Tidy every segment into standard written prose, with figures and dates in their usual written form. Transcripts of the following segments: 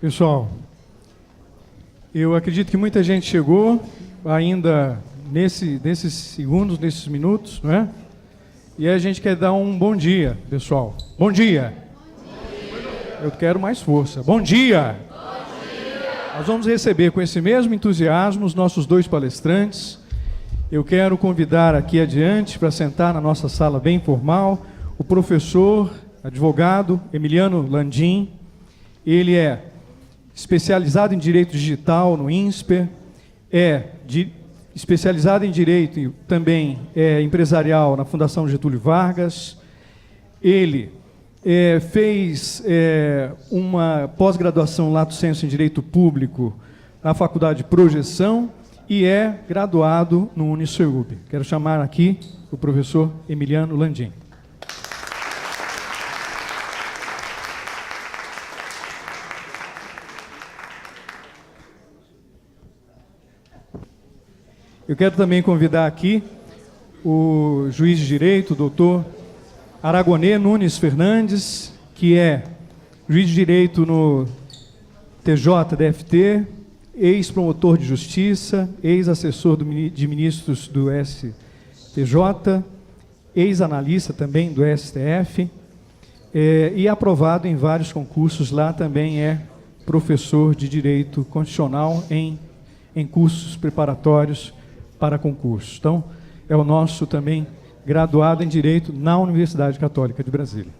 Pessoal, eu acredito que muita gente chegou ainda nesses segundos, nesses minutos, não é? E a gente quer dar um bom dia, pessoal. Bom dia. Eu quero mais força. Bom dia. Nós vamos receber com esse mesmo entusiasmo os nossos dois palestrantes. Eu quero convidar aqui adiante para sentar na nossa sala bem formal o professor, advogado Emiliano Landim. Ele é especializado em Direito Digital no INSPER, especializado em Direito e também empresarial na Fundação Getúlio Vargas. Ele fez uma pós-graduação lato sensu em Direito Público na Faculdade Projeção e é graduado no Uniceup. Quero chamar aqui o professor Emiliano Landim. Eu quero também convidar aqui o juiz de direito, o doutor Aragonê Nunes Fernandes, que é juiz de direito no TJDFT, ex-promotor de justiça, ex-assessor de ministros do STJ, ex-analista também do STF, e aprovado em vários concursos. Lá também é professor de direito constitucional em cursos preparatórios para concursos. Então, é o nosso também graduado em Direito na Universidade Católica de Brasília.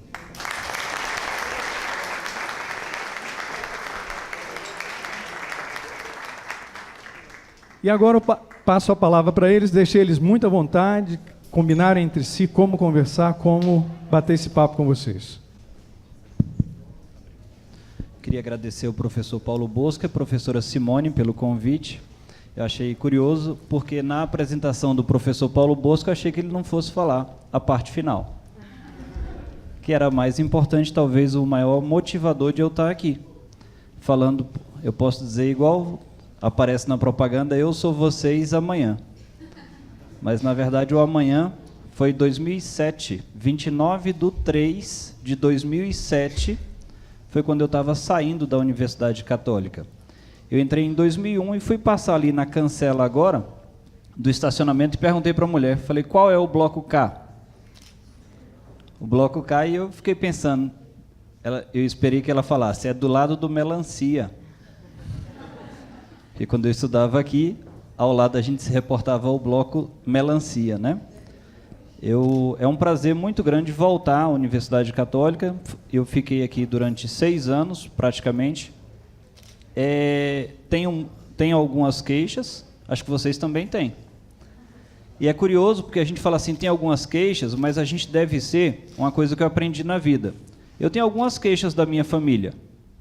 E agora eu passo a palavra para eles, deixei eles muito à vontade, combinarem entre si como conversar, como bater esse papo com vocês. Queria agradecer ao professor Paulo Bosca e a professora Simone pelo convite. Eu achei curioso, porque na apresentação do professor Paulo Bosco, eu achei que ele não fosse falar a parte final, que era mais importante, talvez o maior motivador de eu estar aqui. Falando, eu posso dizer igual aparece na propaganda, eu sou vocês amanhã. Mas, na verdade, o amanhã foi 2007, 29/3/2007, foi quando eu estava saindo da Universidade Católica. Eu entrei em 2001 e fui passar ali na cancela agora, do estacionamento, e perguntei para a mulher, falei, qual é o bloco K? O bloco K, e eu fiquei pensando, eu esperei que ela falasse, é do lado do Melancia. E quando eu estudava aqui, ao lado a gente se reportava ao bloco Melancia, né? É um prazer muito grande voltar à Universidade Católica. Eu fiquei aqui durante 6 anos, praticamente. Tem algumas queixas, acho que vocês também têm. E é curioso porque a gente fala assim, tem algumas queixas, mas a gente deve ser uma coisa que eu aprendi na vida. Eu tenho algumas queixas da minha família,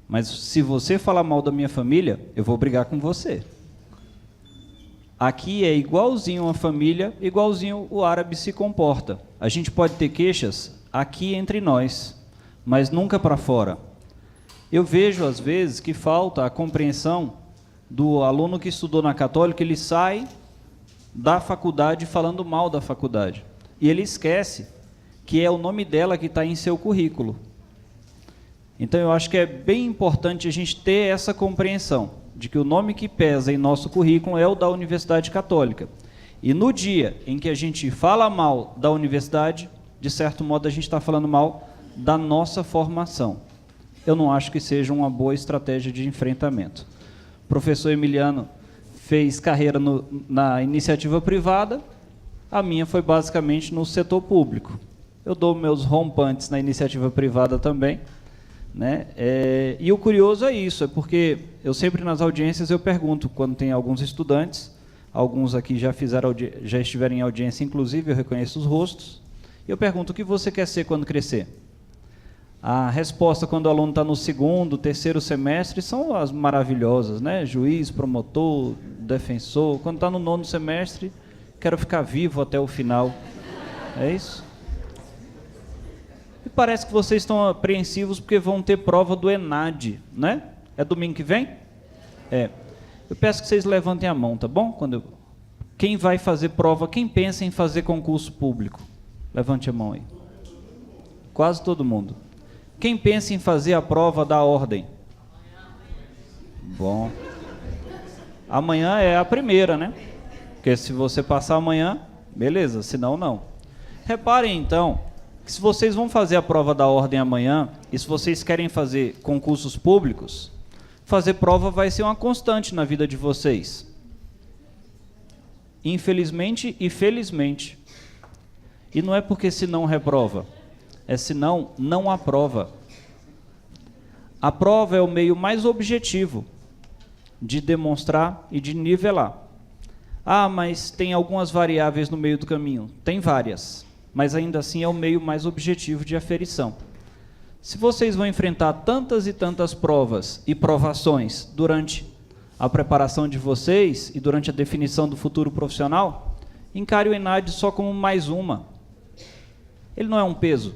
mas se você falar mal da minha família, eu vou brigar com você. Aqui é igualzinho uma família, igualzinho o árabe se comporta. A gente pode ter queixas aqui entre nós, mas nunca para fora. Eu vejo, às vezes, que falta a compreensão do aluno que estudou na Católica, ele sai da faculdade falando mal da faculdade. E ele esquece que é o nome dela que está em seu currículo. Então, eu acho que é bem importante a gente ter essa compreensão de que o nome que pesa em nosso currículo é o da Universidade Católica. E no dia em que a gente fala mal da universidade, de certo modo, a gente está falando mal da nossa formação. Eu não acho que seja uma boa estratégia de enfrentamento. O professor Emiliano fez carreira na iniciativa privada, a minha foi basicamente no setor público. Eu dou meus rompantes na iniciativa privada também, né? E o curioso é isso, é porque eu sempre nas audiências eu pergunto, quando tem alguns estudantes, alguns aqui já estiveram em audiência, inclusive, eu reconheço os rostos, e eu pergunto, o que você quer ser quando crescer? A resposta, quando o aluno está no 2º, 3º semestre, são as maravilhosas, né? Juiz, promotor, defensor. Quando está no 9º semestre, quero ficar vivo até o final. É isso? E parece que vocês estão apreensivos porque vão ter prova do ENAD, né? É domingo que vem? É. Eu peço que vocês levantem a mão, tá bom? Quem vai fazer prova, quem pensa em fazer concurso público? Levante a mão aí. Quase todo mundo. Quem pensa em fazer a prova da ordem? Bom. Amanhã é a primeira, né? Porque se você passar amanhã, beleza, senão não. Reparem então, que se vocês vão fazer a prova da ordem amanhã, e se vocês querem fazer concursos públicos, fazer prova vai ser uma constante na vida de vocês. Infelizmente e felizmente. E não é porque se não reprova, é se não aprova. A prova é o meio mais objetivo de demonstrar e de nivelar. Ah, mas tem algumas variáveis no meio do caminho. Tem várias, mas ainda assim é o meio mais objetivo de aferição. Se vocês vão enfrentar tantas e tantas provas e provações durante a preparação de vocês e durante a definição do futuro profissional, encare o ENAD só como mais uma. Ele não é um peso,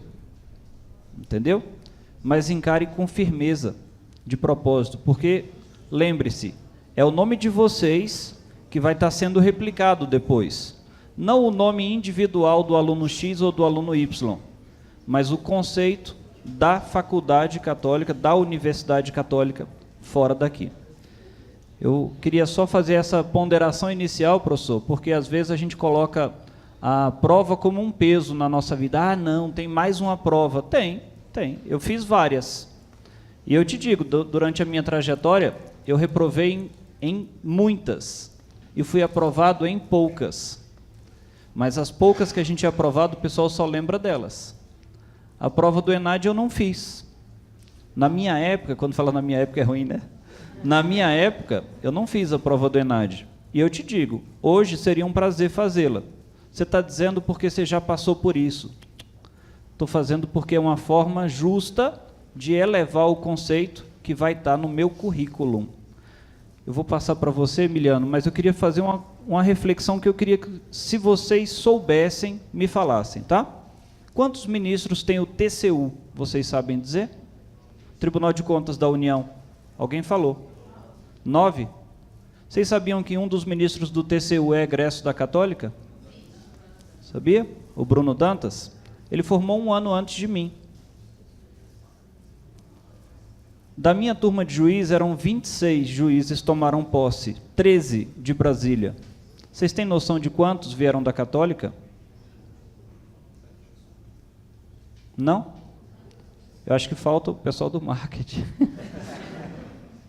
entendeu? Mas encare com firmeza, de propósito, porque, lembre-se, é o nome de vocês que vai estar sendo replicado depois. Não o nome individual do aluno X ou do aluno Y, mas o conceito da faculdade católica, da universidade católica, fora daqui. Eu queria só fazer essa ponderação inicial, professor, porque às vezes a gente coloca a prova como um peso na nossa vida. Ah, não, tem mais uma prova. Tem. Eu fiz várias. E eu te digo, durante a minha trajetória, eu reprovei em muitas e fui aprovado em poucas. Mas as poucas que a gente é aprovado, o pessoal só lembra delas. A prova do ENAD eu não fiz. Na minha época, quando fala na minha época é ruim, né? Na minha época, eu não fiz a prova do ENAD. E eu te digo, hoje seria um prazer fazê-la. Você está dizendo porque você já passou por isso. Estou fazendo porque é uma forma justa de elevar o conceito que vai estar no meu currículo. Eu vou passar para você, Emiliano, mas eu queria fazer uma reflexão que eu queria que, se vocês soubessem, me falassem, tá? Quantos ministros tem o TCU? Vocês sabem dizer? Tribunal de Contas da União. Alguém falou. 9? Vocês sabiam que um dos ministros do TCU é egresso da Católica? Sabia? O Bruno Dantas. Ele formou um ano antes de mim. Da minha turma de juízes, eram 26 juízes tomaram posse, 13 de Brasília. Vocês têm noção de quantos vieram da Católica? Não? Eu acho que falta o pessoal do marketing.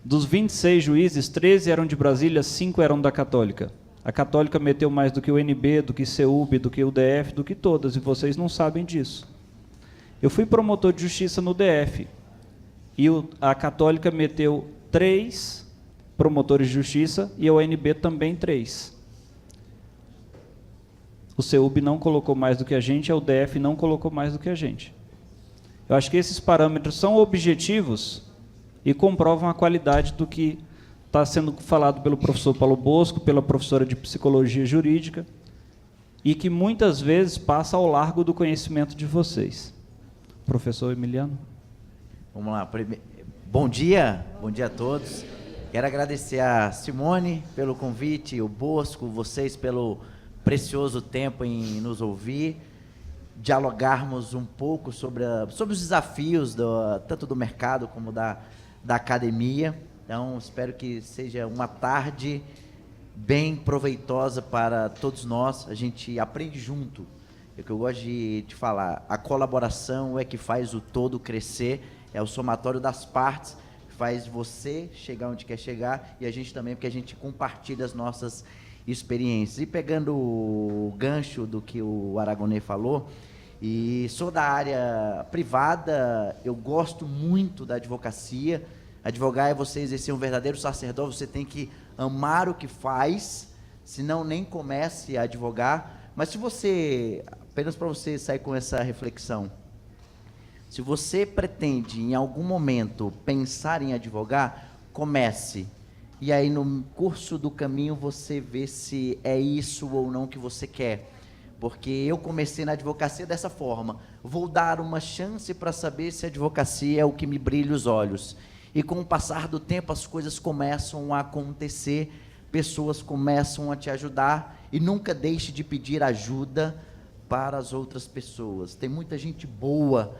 Dos 26 juízes, 13 eram de Brasília, 5 eram da Católica. A Católica meteu mais do que o NB, do que CEUB, do que o DF, do que todas, e vocês não sabem disso. Eu fui promotor de justiça no DF, e a Católica meteu 3 promotores de justiça, e a UNB também 3. O CEUB não colocou mais do que a gente, a UDF não colocou mais do que a gente. Eu acho que esses parâmetros são objetivos e comprovam a qualidade do que está sendo falado pelo professor Paulo Bosco, pela professora de Psicologia Jurídica, e que muitas vezes passa ao largo do conhecimento de vocês. Professor Emiliano. Vamos lá. Bom dia a todos. Quero agradecer a Simone pelo convite, o Bosco, vocês pelo precioso tempo em nos ouvir, dialogarmos um pouco sobre os desafios tanto do mercado como da academia. Então, espero que seja uma tarde bem proveitosa para todos nós. A gente aprende junto. É o que eu gosto de falar. A colaboração é que faz o todo crescer, é o somatório das partes que faz você chegar onde quer chegar e a gente também, porque a gente compartilha as nossas experiências. E pegando o gancho do que o Aragonê falou, e sou da área privada, eu gosto muito da advocacia. Advogar é você exercer um verdadeiro sacerdote, você tem que amar o que faz, senão nem comece a advogar. Mas se você, apenas para você sair com essa reflexão, se você pretende em algum momento pensar em advogar, comece. E aí no curso do caminho você vê se é isso ou não que você quer. Porque eu comecei na advocacia dessa forma. Vou dar uma chance para saber se a advocacia é o que me brilha os olhos. E com o passar do tempo as coisas começam a acontecer, pessoas começam a te ajudar e nunca deixe de pedir ajuda para as outras pessoas. Tem muita gente boa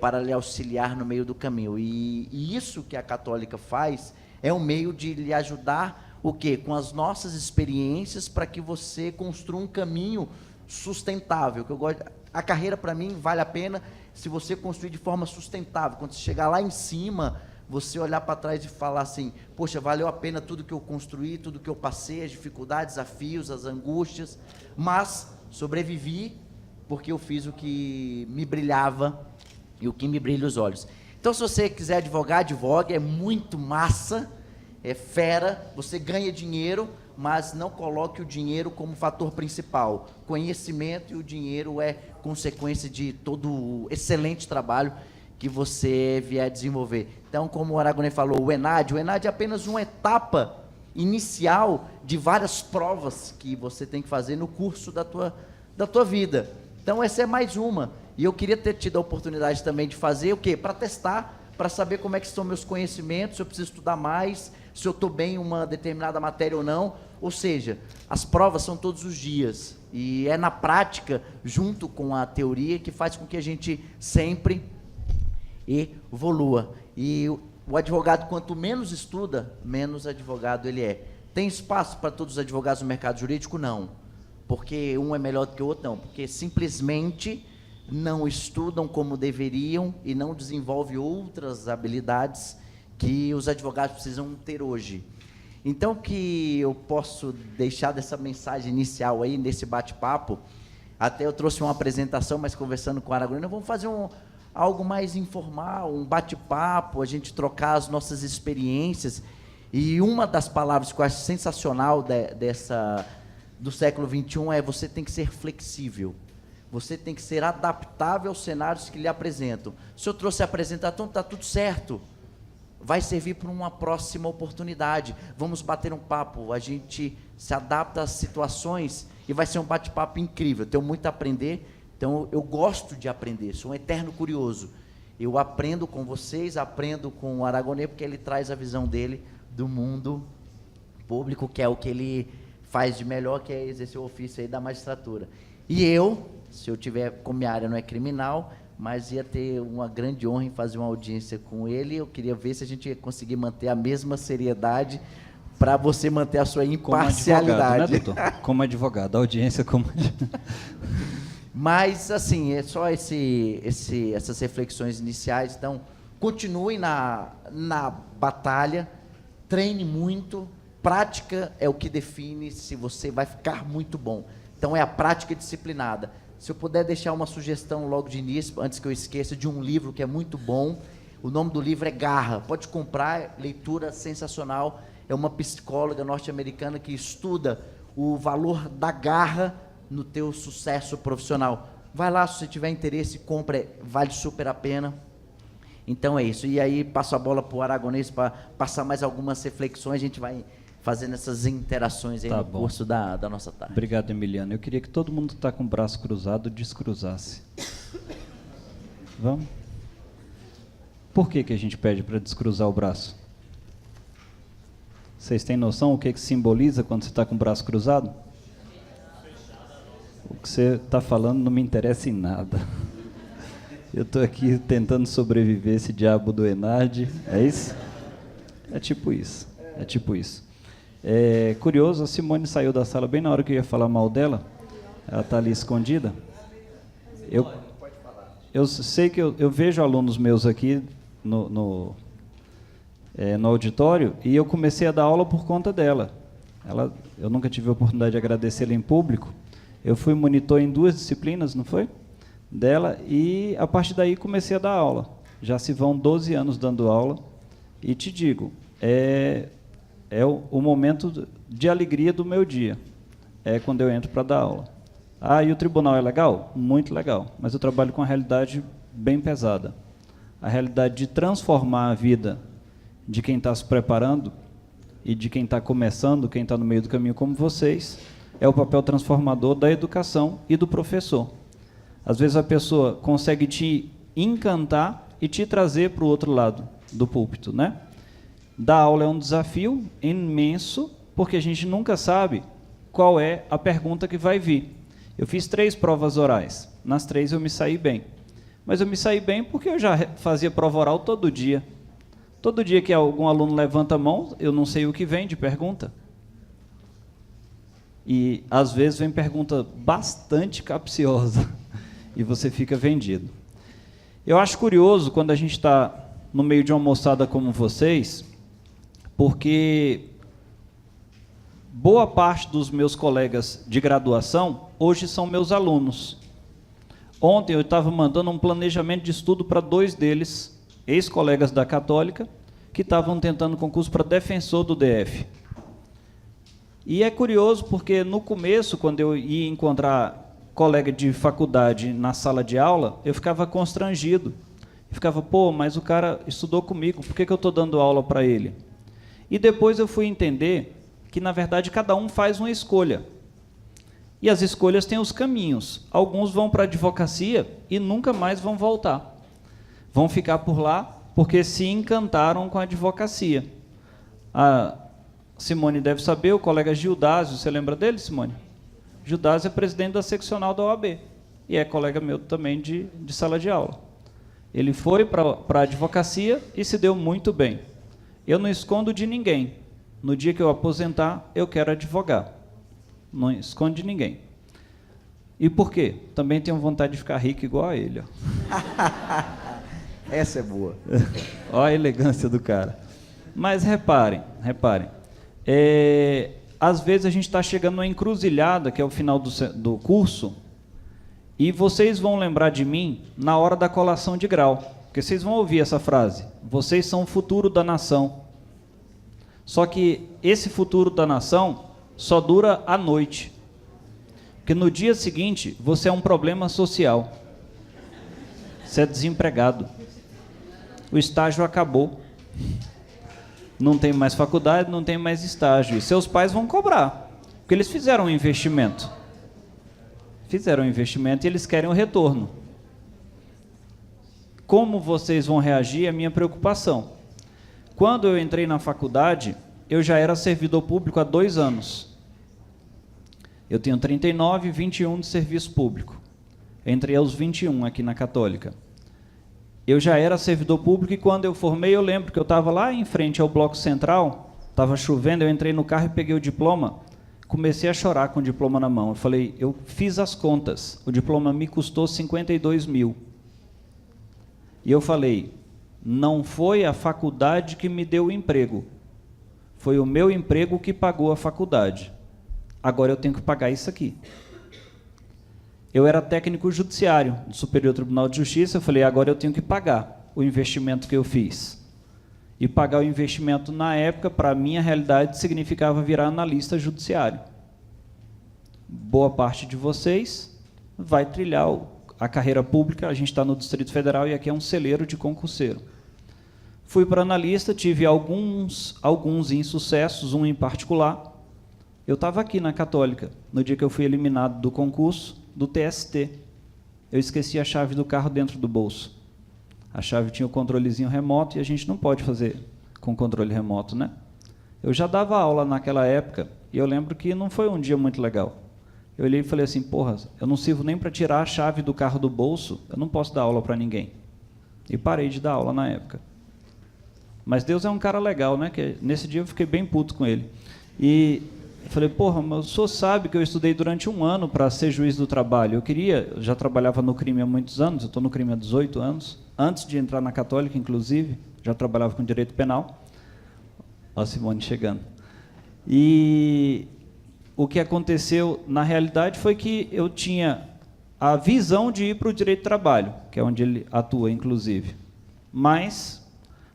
para lhe auxiliar no meio do caminho. E isso que a Católica faz é um meio de lhe ajudar, o quê? Com as nossas experiências, para que você construa um caminho sustentável. Que eu gosto, a carreira, para mim, vale a pena se você construir de forma sustentável. Quando você chegar lá em cima, você olhar para trás e falar assim, poxa, valeu a pena tudo que eu construí, tudo que eu passei, as dificuldades, desafios, as angústias, mas sobrevivi porque eu fiz o que me brilhava e o que me brilha os olhos. Então, se você quiser advogar, advogue, é muito massa, é fera, você ganha dinheiro, mas não coloque o dinheiro como fator principal. Conhecimento e o dinheiro é consequência de todo o excelente trabalho que você vier desenvolver. Então, como o Aragonês falou, o ENAD é apenas uma etapa inicial de várias provas que você tem que fazer no curso da tua vida. Então, essa é mais uma. E eu queria ter tido a oportunidade também de fazer o quê? Para testar, para saber como é que estão meus conhecimentos, se eu preciso estudar mais, se eu estou bem em uma determinada matéria ou não. Ou seja, as provas são todos os dias. E é na prática, junto com a teoria, que faz com que a gente sempre evolua. E o advogado, quanto menos estuda, menos advogado ele é. Tem espaço para todos os advogados no mercado jurídico? Não. Porque um é melhor do que o outro? Não. Porque simplesmente não estudam como deveriam e não desenvolvem outras habilidades que os advogados precisam ter hoje. Então, o que eu posso deixar dessa mensagem inicial aí, nesse bate-papo, até eu trouxe uma apresentação, mas conversando com o Aragonês, nós vamos fazer algo mais informal, um bate-papo, a gente trocar as nossas experiências. E uma das palavras que eu acho sensacional do século XXI é: você tem que ser flexível. Você tem que ser adaptável aos cenários que lhe apresentam. Se eu trouxe a apresentação, está tudo certo. Vai servir para uma próxima oportunidade. Vamos bater um papo. A gente se adapta às situações e vai ser um bate-papo incrível. Tenho muito a aprender. Então, eu gosto de aprender. Sou um eterno curioso. Eu aprendo com vocês, aprendo com o Aragonês, porque ele traz a visão dele do mundo público, que é o que ele faz de melhor, que é exercer o ofício aí da magistratura. E eu, se eu tiver, como minha área não é criminal, mas ia ter uma grande honra em fazer uma audiência com ele. Eu queria ver se a gente ia conseguir manter a mesma seriedade para você manter a sua imparcialidade. Como advogado, né, doutor? Como advogado, a audiência como advogado. Mas, assim, é só essas reflexões iniciais. Então, continue na batalha, treine muito. Prática é o que define se você vai ficar muito bom. Então, é a prática disciplinada. Se eu puder deixar uma sugestão logo de início, antes que eu esqueça, de um livro que é muito bom. O nome do livro é Garra. Pode comprar, leitura sensacional. É uma psicóloga norte-americana que estuda o valor da garra no teu sucesso profissional. Vai lá, se você tiver interesse, compre, vale super a pena. Então é isso. E aí passo a bola para o Aragonês para passar mais algumas reflexões. A gente vai fazendo essas interações aí no curso da nossa tarde. Obrigado, Emiliano. Eu queria que todo mundo que está com o braço cruzado descruzasse. Vamos? Por que a gente pede para descruzar o braço? Vocês têm noção o que simboliza quando você está com o braço cruzado? O que você está falando não me interessa em nada. Eu estou aqui tentando sobreviver esse diabo do Enad. É isso? É tipo isso. É tipo isso. É curioso, a Simone saiu da sala bem na hora que eu ia falar mal dela. Ela está ali escondida. Eu sei que eu vejo alunos meus aqui no auditório e eu comecei a dar aula por conta dela. Eu nunca tive a oportunidade de agradecê-la em público. Eu fui monitor em 2 disciplinas, não foi? Dela, e a partir daí comecei a dar aula. Já se vão 12 anos dando aula, e te digo, é o momento de alegria do meu dia, é quando eu entro para dar aula. Ah, e o tribunal é legal? Muito legal, mas eu trabalho com uma realidade bem pesada. A realidade de transformar a vida de quem está se preparando e de quem está começando, quem está no meio do caminho como vocês, é o papel transformador da educação e do professor. Às vezes a pessoa consegue te encantar e te trazer para o outro lado do púlpito, né? Dar aula é um desafio imenso, porque a gente nunca sabe qual é a pergunta que vai vir. Eu fiz 3 provas orais, nas 3 eu me saí bem. Mas eu me saí bem porque eu já fazia prova oral todo dia. Todo dia que algum aluno levanta a mão, eu não sei o que vem de pergunta. E, às vezes, vem pergunta bastante capciosa e você fica vendido. Eu acho curioso quando a gente está no meio de uma moçada como vocês, porque boa parte dos meus colegas de graduação hoje são meus alunos. Ontem eu estava mandando um planejamento de estudo para 2 deles, ex-colegas da Católica, que estavam tentando concurso para defensor do DF. E é curioso porque no começo, quando eu ia encontrar colega de faculdade na sala de aula, eu ficava constrangido. Eu ficava, pô, mas o cara estudou comigo, por que eu estou dando aula para ele? E depois eu fui entender que, na verdade, cada um faz uma escolha. E as escolhas têm os caminhos. Alguns vão para a advocacia e nunca mais vão voltar. Vão ficar por lá porque se encantaram com a advocacia. A Simone deve saber, o colega Gildásio, você lembra dele, Simone? Gildásio é presidente da seccional da OAB e é colega meu também de sala de aula. Ele foi para a advocacia e se deu muito bem. Eu não escondo de ninguém. No dia que eu aposentar, eu quero advogar. Não escondo de ninguém. E por quê? Também tenho vontade de ficar rico igual a ele. Essa é boa. Olha a elegância do cara. Mas reparem. Às vezes a gente está chegando numa encruzilhada, que é o final do curso, e vocês vão lembrar de mim na hora da colação de grau, porque vocês vão ouvir essa frase: vocês são o futuro da nação. Só que esse futuro da nação só dura à noite, porque no dia seguinte você é um problema social, você é desempregado, o estágio acabou. Não tem mais faculdade, não tem mais estágio. E seus pais vão cobrar, porque eles fizeram um investimento. Fizeram um investimento e eles querem o retorno. Como vocês vão reagir é a minha preocupação. Quando eu entrei na faculdade, eu já era servidor público há 2 anos. Eu tenho 39 e 21 de serviço público. Eu entrei aos 21 aqui na Católica. Eu já era servidor público e quando eu formei, eu lembro que eu estava lá em frente ao Bloco Central, estava chovendo, eu entrei no carro e peguei o diploma, comecei a chorar com o diploma na mão. Eu falei, eu fiz as contas, o diploma me custou 52 mil. E eu falei, não foi a faculdade que me deu o emprego, foi o meu emprego que pagou a faculdade. Agora eu tenho que pagar isso aqui. Eu era técnico judiciário do Superior Tribunal de Justiça, eu falei, agora eu tenho que pagar o investimento que eu fiz. E pagar o investimento na época, para a minha realidade, significava virar analista judiciário. Boa parte de vocês vai trilhar a carreira pública, a gente está no Distrito Federal e aqui é um celeiro de concurseiro. Fui para analista, tive alguns insucessos, um em particular. Eu estava aqui na Católica, no dia que eu fui eliminado do concurso, do TST. Eu esqueci a chave do carro dentro do bolso. A chave tinha o controlezinho remoto e a gente não pode fazer com controle remoto, né? Eu já dava aula naquela época e eu lembro que não foi um dia muito legal. Eu olhei e falei assim, porra, eu não sirvo nem para tirar a chave do carro do bolso, eu não posso dar aula para ninguém. E parei de dar aula na época. Mas Deus é um cara legal, né? Que nesse dia eu fiquei bem puto com ele. E eu falei, porra, mas o senhor sabe que eu estudei durante 1 ano para ser juiz do trabalho. Eu já trabalhava no crime há muitos anos, eu estou no crime há 18 anos, antes de entrar na Católica, inclusive, já trabalhava com direito penal. Ó a Simone chegando. E o que aconteceu, na realidade, foi que eu tinha a visão de ir para o direito do trabalho, que é onde ele atua, inclusive. Mas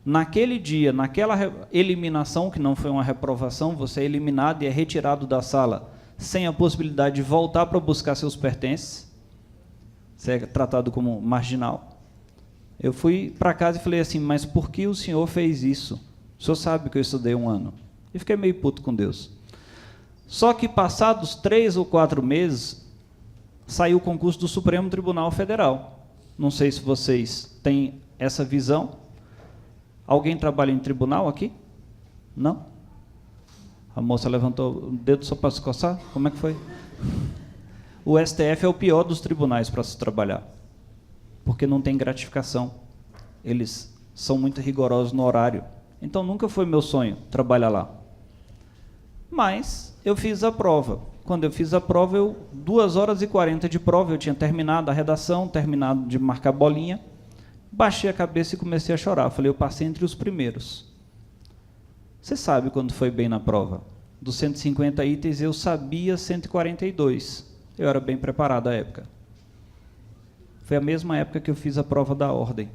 naquele dia, naquela eliminação, que não foi uma reprovação, você é eliminado e é retirado da sala sem a possibilidade de voltar para buscar seus pertences, você é tratado como marginal. Eu fui para casa e falei assim, mas por que o senhor fez isso? O senhor sabe que eu estudei 1 ano. E fiquei meio puto com Deus. Só que passados 3 ou 4 meses, saiu o concurso do Supremo Tribunal Federal. Não sei se vocês têm essa visão. Alguém trabalha em tribunal aqui? Não? A moça levantou o dedo só para se coçar? Como é que foi? O STF é o pior dos tribunais para se trabalhar, porque não tem gratificação. Eles são muito rigorosos no horário. Então nunca foi meu sonho trabalhar lá. Mas eu fiz a prova. Quando eu fiz a prova, 2 horas e 40 de prova, eu tinha terminado a redação, terminado de marcar bolinha, baixei a cabeça e comecei a chorar. Falei, eu passei entre os primeiros. Você sabe quando foi bem na prova? Dos 150 itens, eu sabia 142. Eu era bem preparado à época. Foi a mesma época que eu fiz a prova da ordem.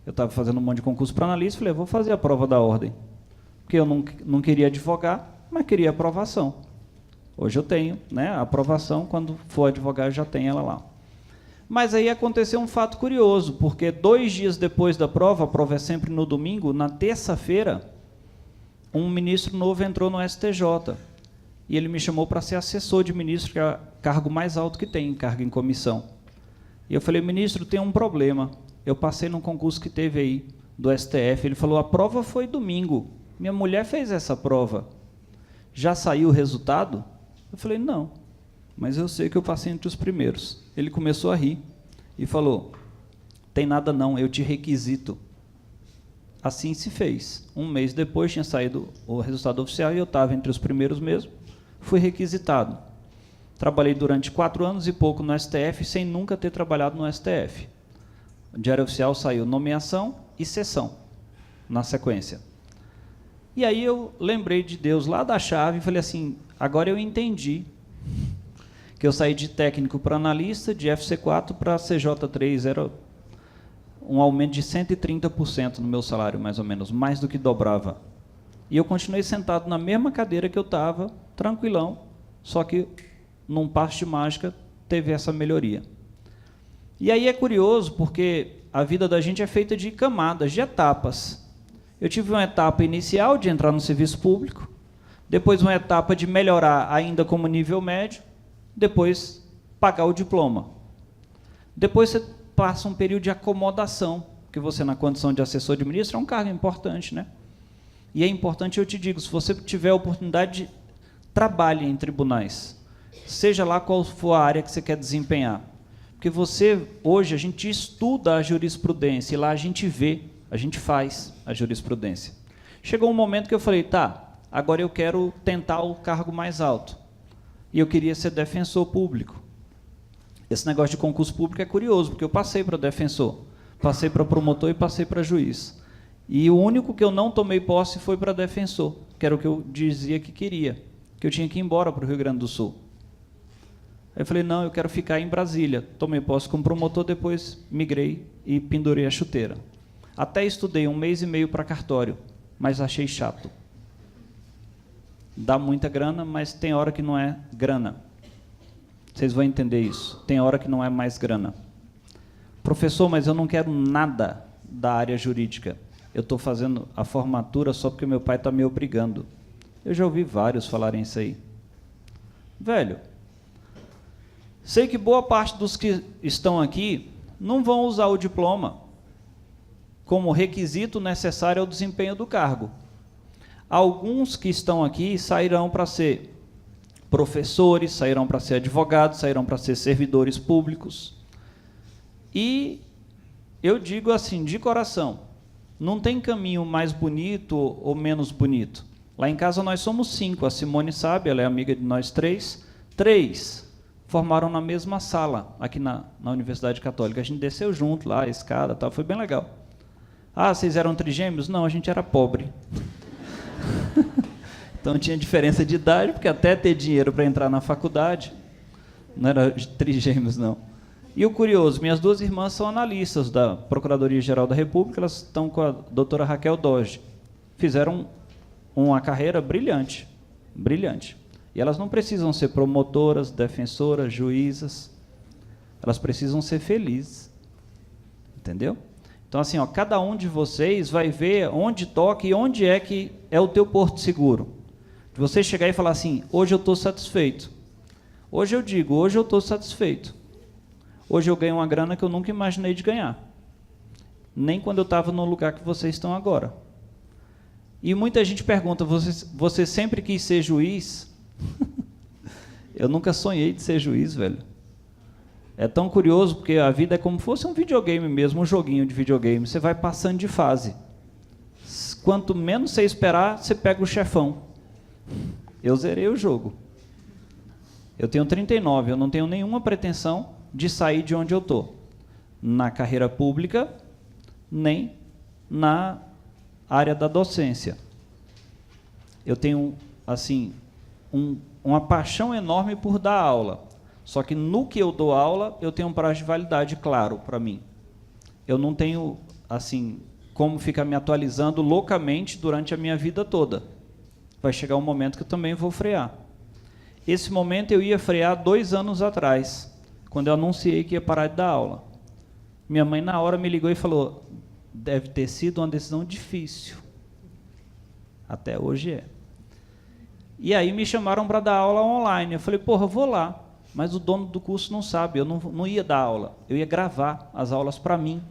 Eu estava fazendo um monte de concurso para analista, falei, vou fazer a prova da ordem. Porque eu não queria advogar, mas queria aprovação. Hoje eu tenho, né, a aprovação, quando for advogar, eu já tenho ela lá. Mas aí aconteceu um fato curioso, porque 2 dias depois da prova, a prova é sempre no domingo, na terça-feira, um ministro novo entrou no STJ. E ele me chamou para ser assessor de ministro, que é o cargo mais alto que tem, cargo em comissão. E eu falei, ministro, tem um problema. Eu passei num concurso que teve aí, do STF. Ele falou, a prova foi domingo. Minha mulher fez essa prova. Já saiu o resultado? Eu falei, não, mas eu sei que eu passei entre os primeiros. Ele começou a rir e falou, tem nada não, eu te requisito. Assim se fez. 1 mês depois tinha saído o resultado oficial e eu estava entre os primeiros mesmo. Fui requisitado. Trabalhei durante 4 anos e pouco no STF, sem nunca ter trabalhado no STF. O Diário Oficial saiu nomeação e sessão, na sequência. E aí eu lembrei de Deus lá da chave e falei assim, agora eu entendi que eu saí de técnico para analista, de FC4 para CJ3, era um aumento de 130% no meu salário, mais ou menos, mais do que dobrava. E eu continuei sentado na mesma cadeira que eu estava, tranquilão, só que num passe de mágica teve essa melhoria. E aí é curioso, porque a vida da gente é feita de camadas, de etapas. Eu tive uma etapa inicial de entrar no serviço público, depois uma etapa de melhorar ainda como nível médio, depois pagar o diploma. Depois você passa um período de acomodação, porque você, na condição de assessor de ministro, é um cargo importante, né? E é importante, eu te digo, se você tiver a oportunidade, trabalhe em tribunais, seja lá qual for a área que você quer desempenhar. Porque você, hoje, a gente estuda a jurisprudência, e lá a gente vê, a gente faz a jurisprudência. Chegou um momento que eu falei, tá, agora eu quero tentar o cargo mais alto. E eu queria ser defensor público. Esse negócio de concurso público é curioso, porque eu passei para defensor, passei para promotor e passei para juiz. E o único que eu não tomei posse foi para defensor, que era o que eu dizia que queria, que eu tinha que ir embora para o Rio Grande do Sul. Aí eu falei, não, eu quero ficar em Brasília. Tomei posse como promotor, depois migrei e pendurei a chuteira. Até estudei 1 mês e meio para cartório, mas achei chato. Dá muita grana, mas tem hora que não é grana. Vocês vão entender isso. Tem hora que não é mais grana. Professor, mas eu não quero nada da área jurídica. Eu estou fazendo a formatura só porque meu pai está me obrigando. Eu já ouvi vários falarem isso aí. Velho, sei que boa parte dos que estão aqui não vão usar o diploma como requisito necessário ao desempenho do cargo. Alguns que estão aqui sairão para ser professores, sairão para ser advogados, sairão para ser servidores públicos. E eu digo assim, de coração, não tem caminho mais bonito ou menos bonito. Lá em casa nós somos 5, a Simone sabe, ela é amiga de nós 3. 3 formaram na mesma sala, aqui na Universidade Católica. A gente desceu junto lá, a escada, tal, foi bem legal. Ah, vocês eram trigêmeos? Não, a gente era pobre. Então tinha diferença de idade, porque até ter dinheiro para entrar na faculdade, não era trigêmeos, não. E o curioso, minhas 2 irmãs são analistas da Procuradoria-Geral da República, elas estão com a doutora Raquel Doge. Fizeram uma carreira brilhante, brilhante. E elas não precisam ser promotoras, defensoras, juízas, elas precisam ser felizes. Entendeu? Então, assim, ó, cada um de vocês vai ver onde toca e onde é que é o teu porto seguro. De você chegar e falar assim, hoje eu estou satisfeito. Hoje eu digo, hoje eu estou satisfeito. Hoje eu ganho uma grana que eu nunca imaginei de ganhar. Nem quando eu estava no lugar que vocês estão agora. E muita gente pergunta, você sempre quis ser juiz? Eu nunca sonhei de ser juiz, velho. É tão curioso, porque a vida é como se fosse um videogame mesmo, um joguinho de videogame. Você vai passando de fase. quanto menos você esperar, você pega o chefão. Eu zerei o jogo. Eu tenho 39, eu não tenho nenhuma pretensão de sair de onde eu estou, na carreira pública, nem na área da docência. Eu tenho, assim, uma paixão enorme por dar aula, só que no que eu dou aula, eu tenho um prazo de validade claro para mim. Eu não tenho, assim, como ficar me atualizando loucamente durante a minha vida toda. Vai chegar um momento que eu também vou frear. Esse momento eu ia frear 2 anos atrás, quando eu anunciei que ia parar de dar aula. Minha mãe, na hora, me ligou e falou, deve ter sido uma decisão difícil. Até hoje é. E aí me chamaram para dar aula online. Eu falei, porra, eu vou lá. Mas o dono do curso não sabe, eu não ia dar aula. Eu ia gravar as aulas para mim.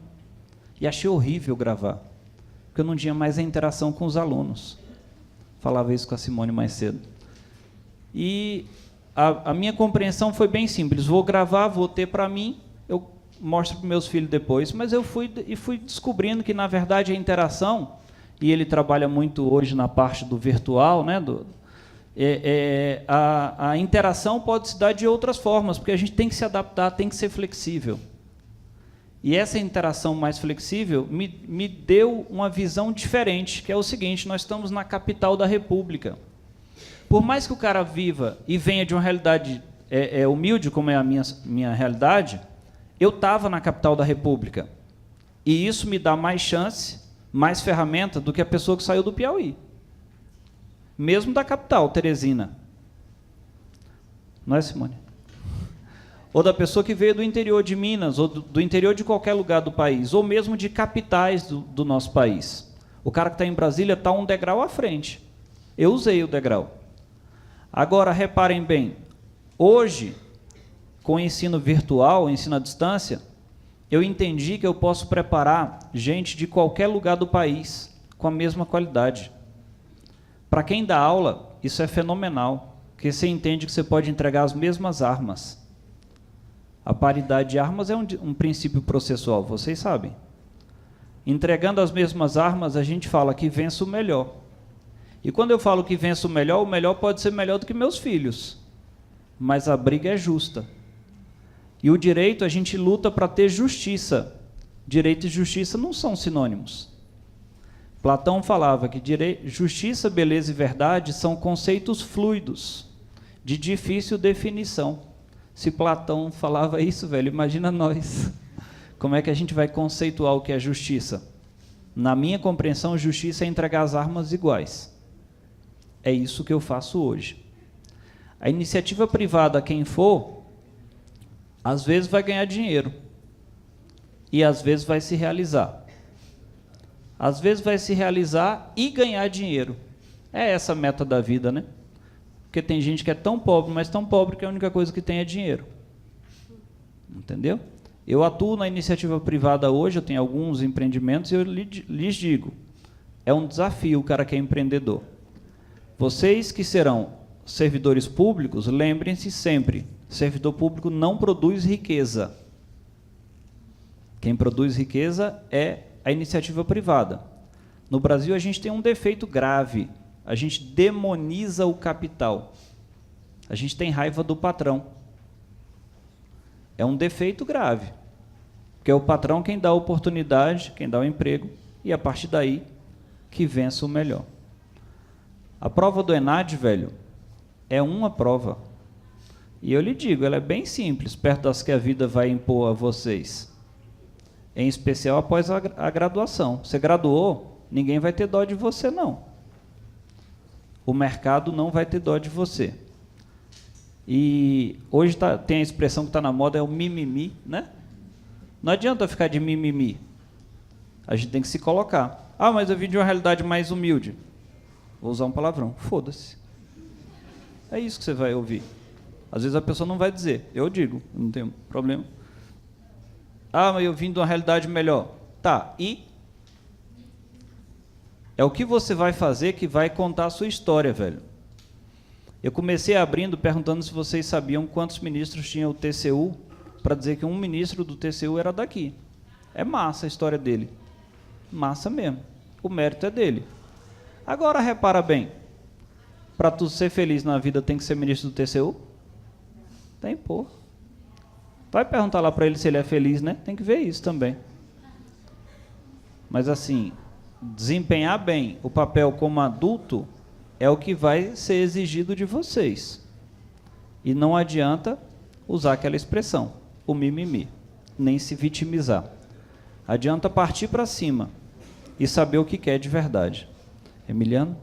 E achei horrível gravar, porque eu não tinha mais a interação com os alunos. Falava isso com a Simone mais cedo. E a minha compreensão foi bem simples. Vou gravar, vou ter para mim, eu mostro para meus filhos depois. Mas eu fui descobrindo que, na verdade, a interação, e ele trabalha muito hoje na parte do virtual, né, a interação pode se dar de outras formas, porque a gente tem que se adaptar, tem que ser flexível. E essa interação mais flexível me deu uma visão diferente, que é o seguinte, nós estamos na capital da República. Por mais que o cara viva e venha de uma realidade humilde, como é a minha realidade, eu estava na capital da República. E isso me dá mais chance, mais ferramenta do que a pessoa que saiu do Piauí. Mesmo da capital, Teresina. Não é, Simone? Ou da pessoa que veio do interior de Minas, ou do interior de qualquer lugar do país, ou mesmo de capitais do nosso país. O cara que está em Brasília está um degrau à frente. Eu usei o degrau. Agora, reparem bem, hoje, com o ensino virtual, o ensino à distância, eu entendi que eu posso preparar gente de qualquer lugar do país com a mesma qualidade. Para quem dá aula, isso é fenomenal, porque você entende que você pode entregar as mesmas armas. A paridade de armas é um princípio processual, vocês sabem. Entregando as mesmas armas, a gente fala que vença o melhor. E quando eu falo que vença o melhor pode ser melhor do que meus filhos. Mas a briga é justa. E o direito, a gente luta para ter justiça. Direito e justiça não são sinônimos. Platão falava que justiça, beleza e verdade são conceitos fluidos, de difícil definição. Se Platão falava isso, velho, imagina nós. Como é que a gente vai conceituar o que é justiça? Na minha compreensão, justiça é entregar as armas iguais. É isso que eu faço hoje. A iniciativa privada, quem for, às vezes vai ganhar dinheiro. E às vezes vai se realizar. Às vezes vai se realizar e ganhar dinheiro. É essa a meta da vida, né? Porque tem gente que é tão pobre, mas tão pobre que a única coisa que tem é dinheiro. Entendeu? Eu atuo na iniciativa privada hoje, eu tenho alguns empreendimentos e eu lhes digo, é um desafio o cara que é empreendedor. Vocês que serão servidores públicos, lembrem-se sempre, servidor público não produz riqueza. Quem produz riqueza é a iniciativa privada. No Brasil, a gente tem um defeito grave. A gente demoniza o capital. A gente tem raiva do patrão. É um defeito grave. Porque é o patrão quem dá a oportunidade, quem dá o emprego, e a partir daí que vença o melhor. A prova do ENAD, velho, é uma prova. E eu lhe digo, ela é bem simples, perto das que a vida vai impor a vocês. Em especial após a graduação. Você graduou, ninguém vai ter dó de você, não. O mercado não vai ter dó de você. E hoje tem a expressão que está na moda, é o mimimi, né? Não adianta ficar de mimimi. A gente tem que se colocar. Ah, mas eu vim de uma realidade mais humilde. Vou usar um palavrão. Foda-se. É isso que você vai ouvir. Às vezes a pessoa não vai dizer. Eu digo, não tenho problema. Ah, mas eu vim de uma realidade melhor. Tá, e? É o que você vai fazer que vai contar a sua história, velho. Eu comecei abrindo, perguntando se vocês sabiam quantos ministros tinha o TCU, para dizer que um ministro do TCU era daqui. É massa a história dele. Massa mesmo. O mérito é dele. Agora, repara bem, para tu ser feliz na vida tem que ser ministro do TCU? Tem, pô. Vai perguntar lá para ele se ele é feliz, né? Tem que ver isso também. Mas assim, desempenhar bem o papel como adulto é o que vai ser exigido de vocês. E não adianta usar aquela expressão, o mimimi, nem se vitimizar. Adianta partir para cima e saber o que quer de verdade. Emiliano?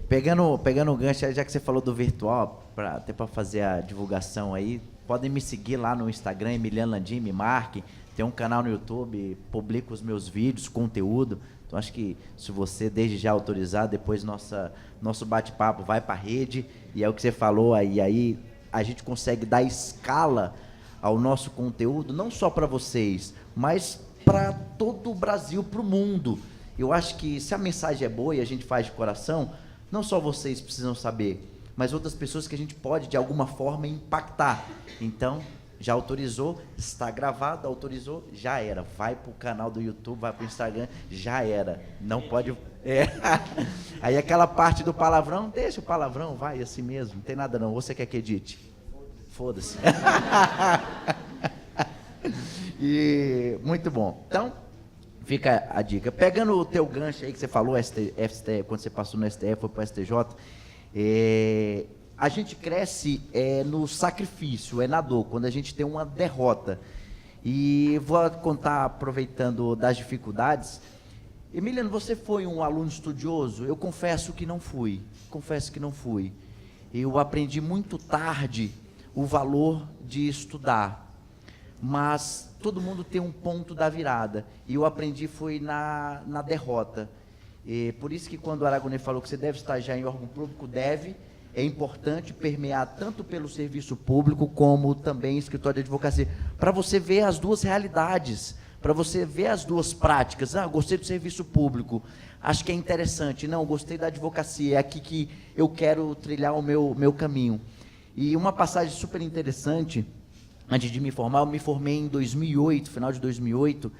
Pegando o gancho, já que você falou do virtual, até para fazer a divulgação aí, podem me seguir lá no Instagram, Emiliano Landim, me marque. Tem um canal no YouTube, publico os meus vídeos, conteúdo. Então, acho que se você, desde já autorizar, depois nosso bate-papo vai para a rede, e é o que você falou, aí a gente consegue dar escala ao nosso conteúdo, não só para vocês, mas para todo o Brasil, para o mundo. Eu acho que se a mensagem é boa e a gente faz de coração, não só vocês precisam saber, mas outras pessoas que a gente pode, de alguma forma, impactar. Então, já autorizou, está gravado, autorizou, já era. Vai para o canal do YouTube, vai para o Instagram, já era. Não pode... Aí aquela parte do palavrão, deixa o palavrão, vai assim mesmo, não tem nada não. Você quer que edite? Foda-se. E muito bom. Então, fica a dica. Pegando o teu gancho aí que você falou, quando você passou no STF, foi para o STJ, a gente cresce no sacrifício, na dor, quando a gente tem uma derrota. E vou contar, aproveitando das dificuldades. Emiliano, você foi um aluno estudioso? Eu confesso que não fui. Eu aprendi muito tarde o valor de estudar. Mas todo mundo tem um ponto da virada. E eu aprendi foi na derrota. E por isso que quando o Aragonês falou que você deve estagiar em órgão público, é importante permear tanto pelo serviço público como também escritório de advocacia, para você ver as duas realidades, para você ver as duas práticas. Gostei do serviço público, acho que é interessante. Não, gostei da advocacia, é aqui que eu quero trilhar o meu caminho. E uma passagem super interessante, antes de me formar, eu me formei em 2008, final de 2008,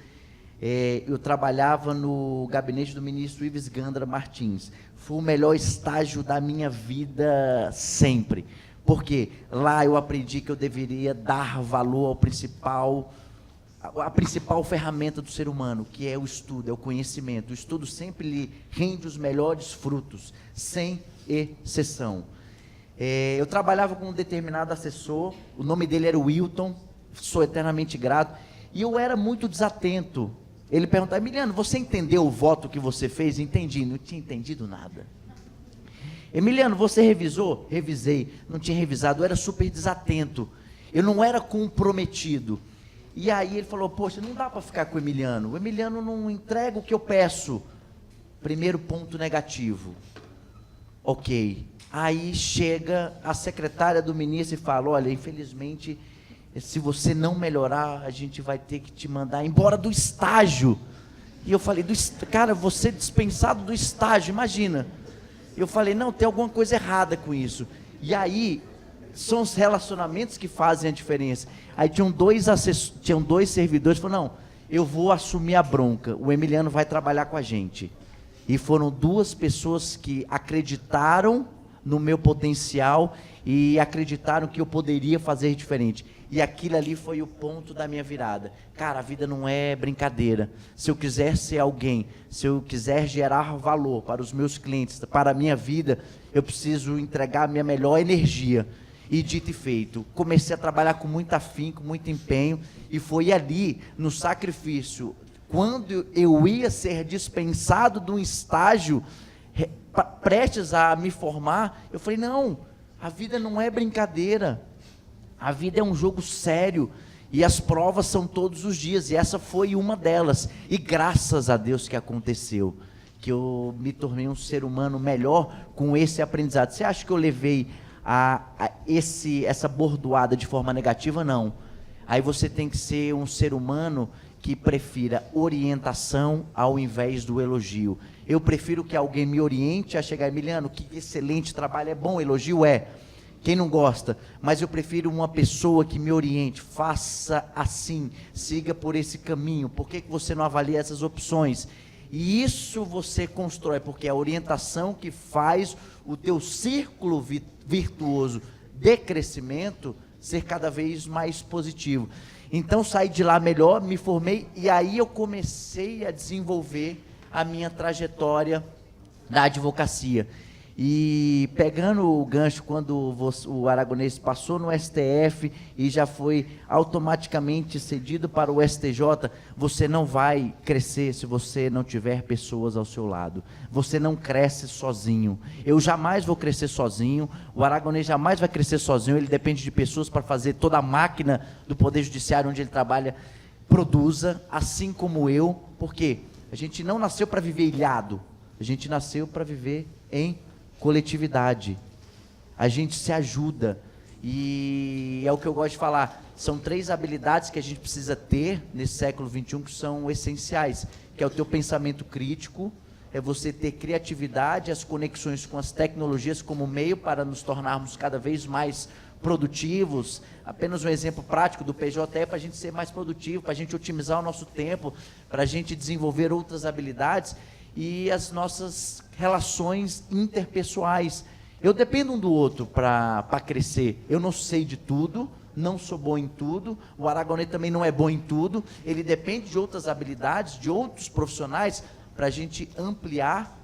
eu trabalhava no gabinete do ministro Ives Gandra Martins. Foi o melhor estágio da minha vida sempre, porque lá eu aprendi que eu deveria dar valor a principal ferramenta do ser humano, que é o estudo, é o conhecimento. O estudo sempre lhe rende os melhores frutos, sem exceção. Eu trabalhava com um determinado assessor, o nome dele era Wilton, sou eternamente grato, e eu era muito desatento. Ele perguntava: Emiliano, você entendeu o voto que você fez? Entendi. Não tinha entendido nada. Emiliano, você revisou? Revisei. Não tinha revisado, eu era super desatento. Eu não era comprometido. E aí ele falou: poxa, não dá para ficar com o Emiliano não entrega o que eu peço. Primeiro ponto negativo. Ok. Aí chega a secretária do ministro e fala: olha, infelizmente, se você não melhorar, a gente vai ter que te mandar embora do estágio. E eu falei: cara, você dispensado do estágio, imagina. Eu falei: não, tem alguma coisa errada com isso. E aí, são os relacionamentos que fazem a diferença. Aí tinham dois servidores, falaram: não, eu vou assumir a bronca, o Emiliano vai trabalhar com a gente. E foram duas pessoas que acreditaram no meu potencial e acreditaram que eu poderia fazer diferente. E aquilo ali foi o ponto da minha virada. Cara, a vida não é brincadeira. Se eu quiser ser alguém, se eu quiser gerar valor para os meus clientes, para a minha vida, eu preciso entregar a minha melhor energia. E dito e feito, comecei a trabalhar com muito afinco, com muito empenho, e foi ali, no sacrifício, quando eu ia ser dispensado de um estágio, prestes a me formar, eu falei: não, a vida não é brincadeira. A vida é um jogo sério e as provas são todos os dias, e essa foi uma delas. E graças a Deus que aconteceu, que eu me tornei um ser humano melhor com esse aprendizado. Você acha que eu levei essa bordoada de forma negativa? Não. Aí você tem que ser um ser humano que prefira orientação ao invés do elogio. Eu prefiro que alguém me oriente a chegar: Emiliano, que excelente trabalho, é bom, elogio é. Quem não gosta? Mas eu prefiro uma pessoa que me oriente: faça assim, siga por esse caminho, por que você não avalia essas opções? E isso você constrói, porque é a orientação que faz o teu círculo virtuoso de crescimento ser cada vez mais positivo. Então saí de lá melhor, me formei e aí eu comecei a desenvolver a minha trajetória da advocacia. E pegando o gancho, quando o Aragonês passou no STF e já foi automaticamente cedido para o STJ, você não vai crescer se você não tiver pessoas ao seu lado. Você não cresce sozinho. Eu jamais vou crescer sozinho, o Aragonês jamais vai crescer sozinho, ele depende de pessoas para fazer toda a máquina do Poder Judiciário onde ele trabalha, produza, assim como eu, porque a gente não nasceu para viver ilhado, a gente nasceu para viver em coletividade. A gente se ajuda e é o que eu gosto de falar, são 3 habilidades que a gente precisa ter nesse século XXI que são essenciais, que é o teu pensamento crítico, é você ter criatividade, as conexões com as tecnologias como meio para nos tornarmos cada vez mais produtivos. Apenas um exemplo prático do PJ é para a gente ser mais produtivo, para a gente otimizar o nosso tempo, para a gente desenvolver outras habilidades e as nossas relações interpessoais. Eu dependo um do outro para crescer. Eu não sei de tudo, não sou bom em tudo, o Aragonês também não é bom em tudo, ele depende de outras habilidades, de outros profissionais, para a gente ampliar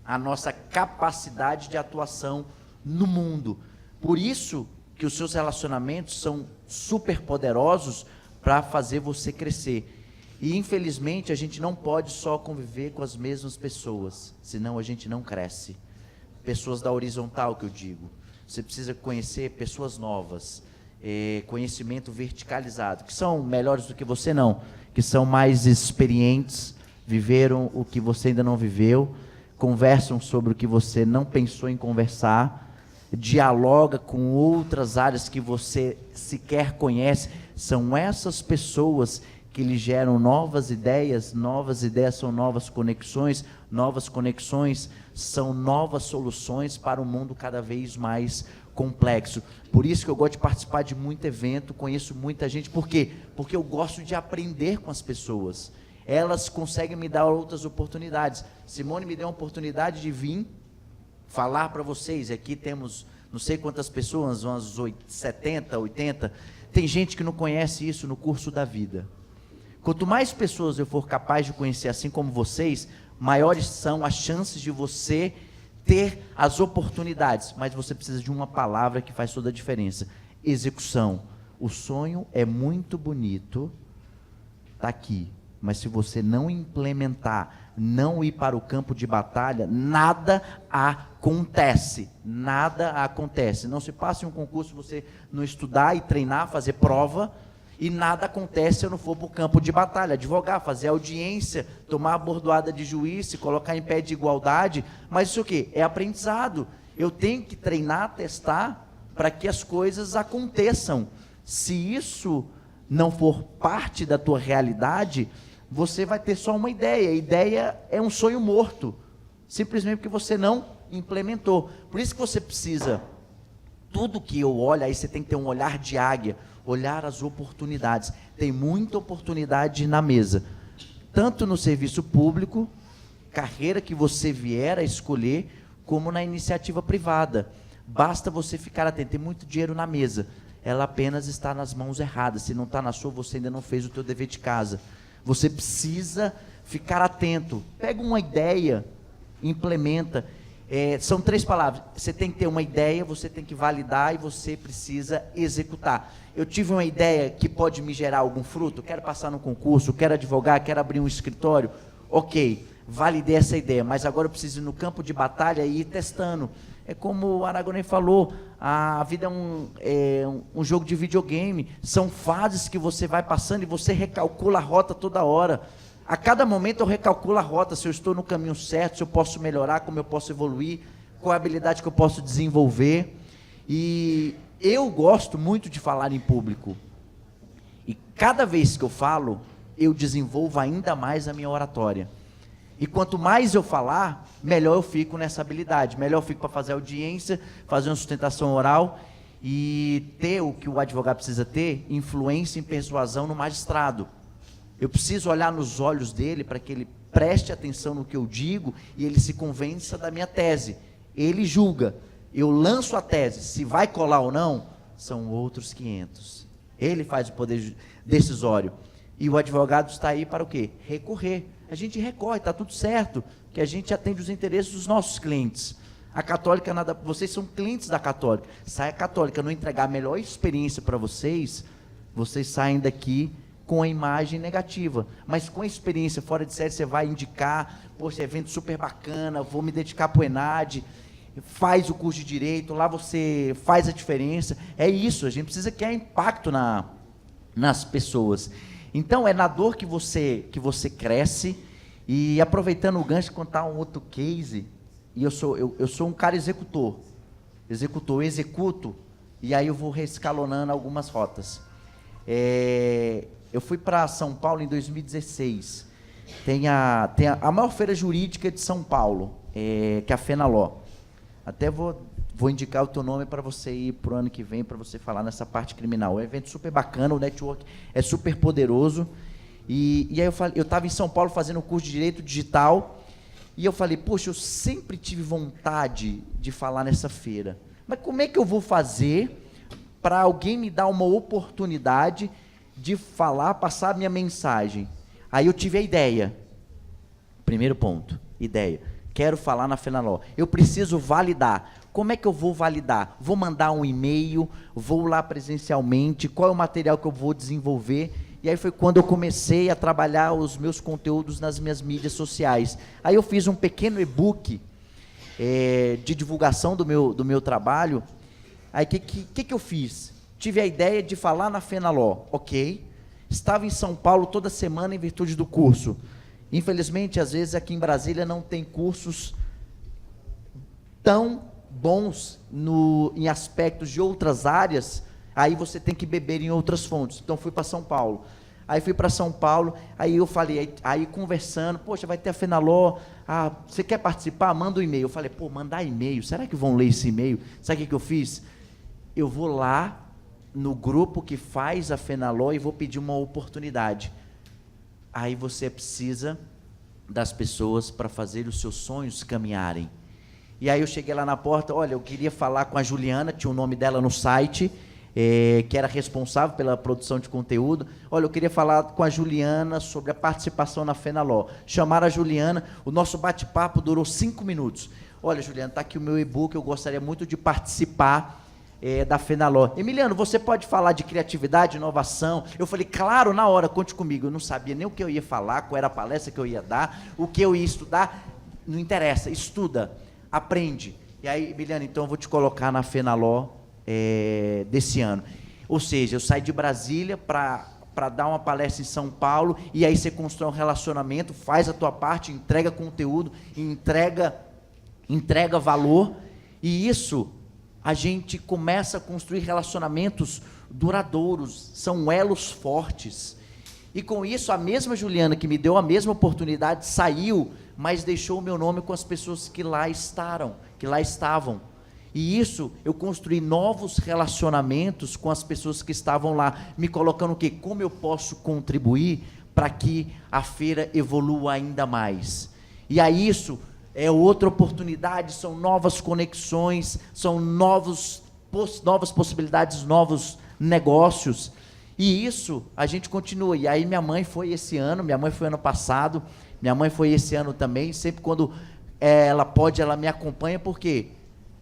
a nossa capacidade de atuação no mundo. Por isso que os seus relacionamentos são super poderosos para fazer você crescer. E infelizmente a gente não pode só conviver com as mesmas pessoas, senão a gente não cresce. Pessoas da horizontal que eu digo. Você precisa conhecer pessoas novas, conhecimento verticalizado, que são melhores do que você não, que são mais experientes, viveram o que você ainda não viveu, conversam sobre o que você não pensou em conversar, dialoga com outras áreas que você sequer conhece. São essas pessoas que lhe geram novas ideias são novas conexões são novas soluções para um mundo cada vez mais complexo. Por isso que eu gosto de participar de muito evento, conheço muita gente. Por quê? Porque eu gosto de aprender com as pessoas. Elas conseguem me dar outras oportunidades. Simone me deu uma oportunidade de vir falar para vocês. Aqui temos não sei quantas pessoas, umas 70, 80. Tem gente que não conhece isso no curso da vida. Quanto mais pessoas eu for capaz de conhecer, assim como vocês, maiores são as chances de você ter as oportunidades. Mas você precisa de uma palavra que faz toda a diferença: execução. O sonho é muito bonito, está aqui, mas se você não implementar, não ir para o campo de batalha, nada acontece. Nada acontece. Não se passa em um concurso você não estudar e treinar, fazer prova, e nada acontece se eu não for para o campo de batalha, advogar, fazer audiência, tomar a bordoada de juiz, se colocar em pé de igualdade. Mas isso o quê? É aprendizado. Eu tenho que treinar, testar, para que as coisas aconteçam. Se isso não for parte da tua realidade, você vai ter só uma ideia. A ideia é um sonho morto, simplesmente porque você não implementou. Por isso que você precisa, tudo que eu olho, aí você tem que ter um olhar de águia, olhar as oportunidades. Tem muita oportunidade na mesa, tanto no serviço público, carreira que você vier a escolher, como na iniciativa privada. Basta você ficar atento. Tem muito dinheiro na mesa, ela apenas está nas mãos erradas. Se não está na sua, você ainda não fez o teu dever de casa. Você precisa ficar atento. Pega uma ideia, implementa. São 3 palavras. Você tem que ter uma ideia, você tem que validar e você precisa executar. Eu tive uma ideia que pode me gerar algum fruto, quero passar no concurso, quero advogar, quero abrir um escritório. Ok, validei essa ideia, mas agora eu preciso ir no campo de batalha e ir testando. É como o Aragonês falou, a vida é um jogo de videogame, são fases que você vai passando e você recalcula a rota toda hora. A cada momento eu recalculo a rota, se eu estou no caminho certo, se eu posso melhorar, como eu posso evoluir, qual a habilidade que eu posso desenvolver. E eu gosto muito de falar em público. E cada vez que eu falo, eu desenvolvo ainda mais a minha oratória. E quanto mais eu falar, melhor eu fico nessa habilidade, melhor eu fico para fazer audiência, fazer uma sustentação oral e ter o que o advogado precisa ter, influência e persuasão no magistrado. Eu preciso olhar nos olhos dele para preste atenção no que eu digo e ele se convença da minha tese. Ele julga, eu lanço a tese, se vai colar ou não, são outros 500. Ele faz o poder decisório. E o advogado está aí para o quê? Recorrer. A gente recorre, está tudo certo, que a gente atende os interesses dos nossos clientes. A católica, vocês são clientes da católica. Se a católica não entregar a melhor experiência para vocês, vocês saem daqui com a imagem negativa. Mas com a experiência fora de série, você vai indicar, poxa, evento super bacana, vou me dedicar para o ENAD, faz o curso de Direito, lá você faz a diferença. É isso, a gente precisa criar impacto nas pessoas. Então, é na dor que você cresce. E aproveitando o gancho, contar um outro case, e eu sou um cara executor, eu executo, e aí eu vou reescalonando algumas rotas. Eu fui para São Paulo em 2016, tem a maior feira jurídica de São Paulo, que é a FENALO. Até vou indicar o teu nome para você ir para o ano que vem, para você falar nessa parte criminal. É um evento super bacana, o network é super poderoso. E aí eu estava em São Paulo fazendo um curso de Direito Digital, e eu falei, poxa, eu sempre tive vontade de falar nessa feira, mas como é que eu vou fazer para alguém me dar uma oportunidade de falar, passar a minha mensagem? Aí eu tive a ideia, primeiro ponto, ideia, quero falar na FENALO, eu preciso validar. Como é que eu vou validar? Vou mandar um e-mail, vou lá presencialmente, qual é o material que eu vou desenvolver? E aí foi quando eu comecei a trabalhar os meus conteúdos nas minhas mídias sociais. Aí eu fiz um pequeno e-book de divulgação do meu trabalho. Aí o que eu fiz? Tive a ideia de falar na FENALO, ok. Estava em São Paulo toda semana em virtude do curso. Infelizmente, às vezes aqui em Brasília não tem cursos tão bons em aspectos de outras áreas. Aí você tem que beber em outras fontes. Então, fui para São Paulo. Aí fui para São Paulo, aí eu falei, aí conversando, poxa, vai ter a FENALO, você quer participar? Manda um e-mail. Eu falei, pô, mandar e-mail, será que vão ler esse e-mail? Sabe o que eu fiz? Eu vou lá no grupo que faz a FENALO e vou pedir uma oportunidade. Aí você precisa das pessoas para fazer os seus sonhos caminharem. E aí eu cheguei lá na porta, olha, eu queria falar com a Juliana, tinha o nome dela no site, que era responsável pela produção de conteúdo. Olha, eu queria falar com a Juliana sobre a participação na FENALO. Chamaram a Juliana, o nosso bate-papo durou 5 minutos. Olha, Juliana, está aqui o meu e-book, eu gostaria muito de participar da FENALO. Emiliano, você pode falar de criatividade, inovação? Eu falei, claro, na hora, conte comigo. Eu não sabia nem o que eu ia falar, qual era a palestra que eu ia dar, o que eu ia estudar. Não interessa, estuda, aprende. E aí, Emiliano, então eu vou te colocar na FENALO desse ano. Ou seja, eu saí de Brasília para dar uma palestra em São Paulo, e aí você constrói um relacionamento, faz a tua parte, entrega conteúdo, entrega valor, e isso a gente começa a construir relacionamentos duradouros, são elos fortes. E com isso, a mesma Juliana que me deu a mesma oportunidade saiu, mas deixou o meu nome com as pessoas que lá estavam. E isso, eu construí novos relacionamentos com as pessoas que estavam lá, me colocando o quê? Como eu posso contribuir para que a feira evolua ainda mais? E aí isso é outra oportunidade, são novas conexões, são novas possibilidades, novos negócios. E isso a gente continua. E aí minha mãe foi esse ano, minha mãe foi ano passado, minha mãe foi esse ano também. Sempre quando ela pode, ela me acompanha, porque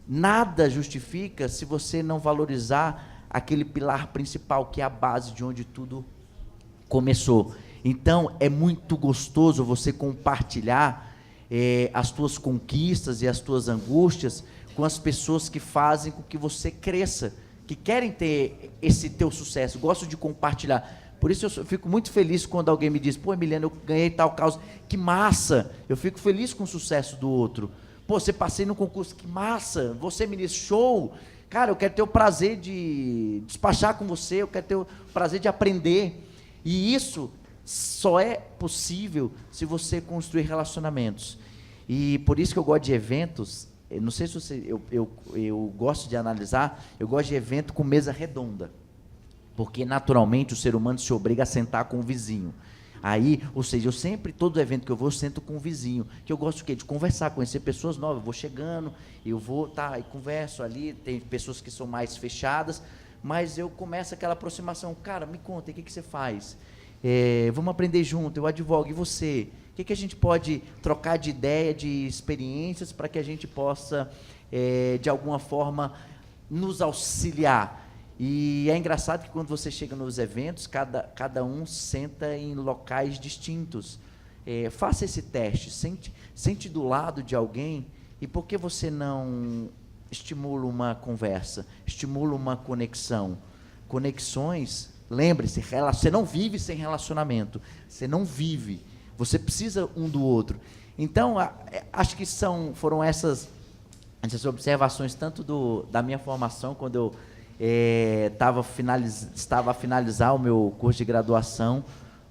nada justifica se você não valorizar aquele pilar principal, que é a base de onde tudo começou. Então, é muito gostoso você compartilhar as tuas conquistas e as tuas angústias com as pessoas que fazem com que você cresça, que querem ter esse teu sucesso. Gosto de compartilhar. Por isso eu fico muito feliz quando alguém me diz, pô, Emiliano, eu ganhei tal causa, que massa. Eu fico feliz com o sucesso do outro. Pô, você passei no concurso, que massa. Você, ministro, show. Cara, eu quero ter o prazer de despachar com você, eu quero ter o prazer de aprender. E isso só é possível se você construir relacionamentos. E por isso que eu gosto de eventos. Não sei se você... Eu gosto de analisar, eu gosto de evento com mesa redonda. Porque, naturalmente, o ser humano se obriga a sentar com o vizinho. Aí, ou seja, eu sempre, todo evento que eu vou, eu sento com o vizinho, que eu gosto o quê? De conversar, conhecer pessoas novas. Eu vou chegando, eu vou, tá, e converso ali, tem pessoas que são mais fechadas, mas eu começo aquela aproximação. Cara, me conta, o que você faz? Vamos aprender junto, eu advogo, e você? O que a gente pode trocar de ideia, de experiências, para que a gente possa, de alguma forma, nos auxiliar? E é engraçado que quando você chega nos eventos, cada um senta em locais distintos. Faça esse teste, sente do lado de alguém, e por que você não estimula uma conversa, estimula uma conexão? Conexões, lembre-se, você não vive sem relacionamento, você não vive, você precisa um do outro. Então, acho que foram essas observações, tanto da minha formação, quando eu estava a finalizar o meu curso de graduação,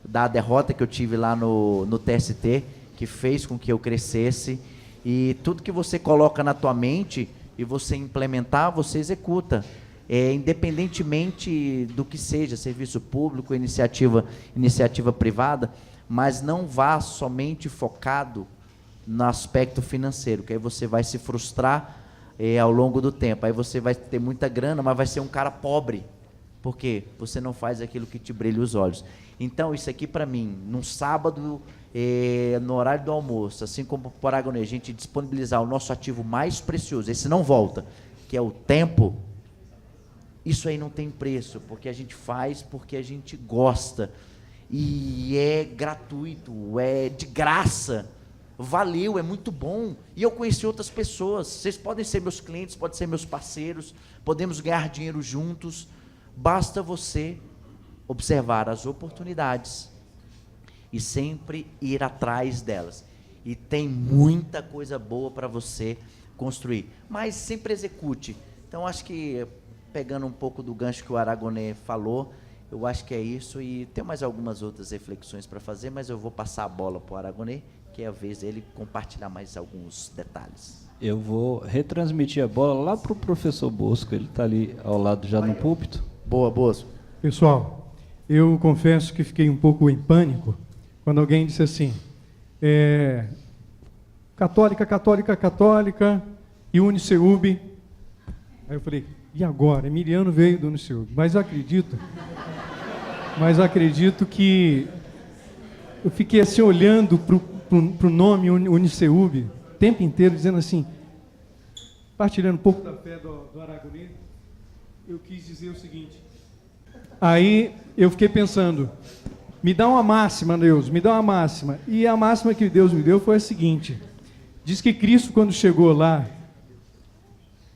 da derrota que eu tive lá no TST, que fez com que eu crescesse, e tudo que você coloca na tua mente e você implementar, você executa, independentemente do que seja, serviço público, iniciativa privada, mas não vá somente focado no aspecto financeiro, que aí você vai se frustrar ao longo do tempo. Aí você vai ter muita grana, mas vai ser um cara pobre. Por quê? Você não faz aquilo que te brilha os olhos. Então, isso aqui para mim, num sábado, no horário do almoço, assim como por Aragonê, a gente disponibilizar o nosso ativo mais precioso, esse não volta, que é o tempo, isso aí não tem preço, porque a gente faz porque a gente gosta. E é gratuito, é de graça. Valeu, é muito bom. E eu conheci outras pessoas. Vocês podem ser meus clientes, podem ser meus parceiros, podemos ganhar dinheiro juntos. Basta você observar as oportunidades e sempre ir atrás delas. E tem muita coisa boa para você construir, mas sempre execute. Então, acho que, pegando um pouco do gancho que o Aragonê falou, eu acho que é isso. E tem mais algumas outras reflexões para fazer, mas eu vou passar a bola para o Aragonê, que é a vez dele compartilhar mais alguns detalhes. Eu vou retransmitir a bola lá para o professor Bosco, ele está ali ao lado já no púlpito. Boa, Bosco. Pessoal, eu confesso que fiquei um pouco em pânico quando alguém disse assim, católica, e Uniceub. Aí eu falei, e agora? Emiliano veio do Uniceub. Mas acredito que eu fiquei assim olhando para o nome Uniceub o tempo inteiro, dizendo assim, partilhando um pouco da fé do Aragonê, eu quis dizer o seguinte. Aí eu fiquei pensando, me dá uma máxima, Deus, me dá uma máxima. E a máxima que Deus me deu foi a seguinte, diz que Cristo, quando chegou lá,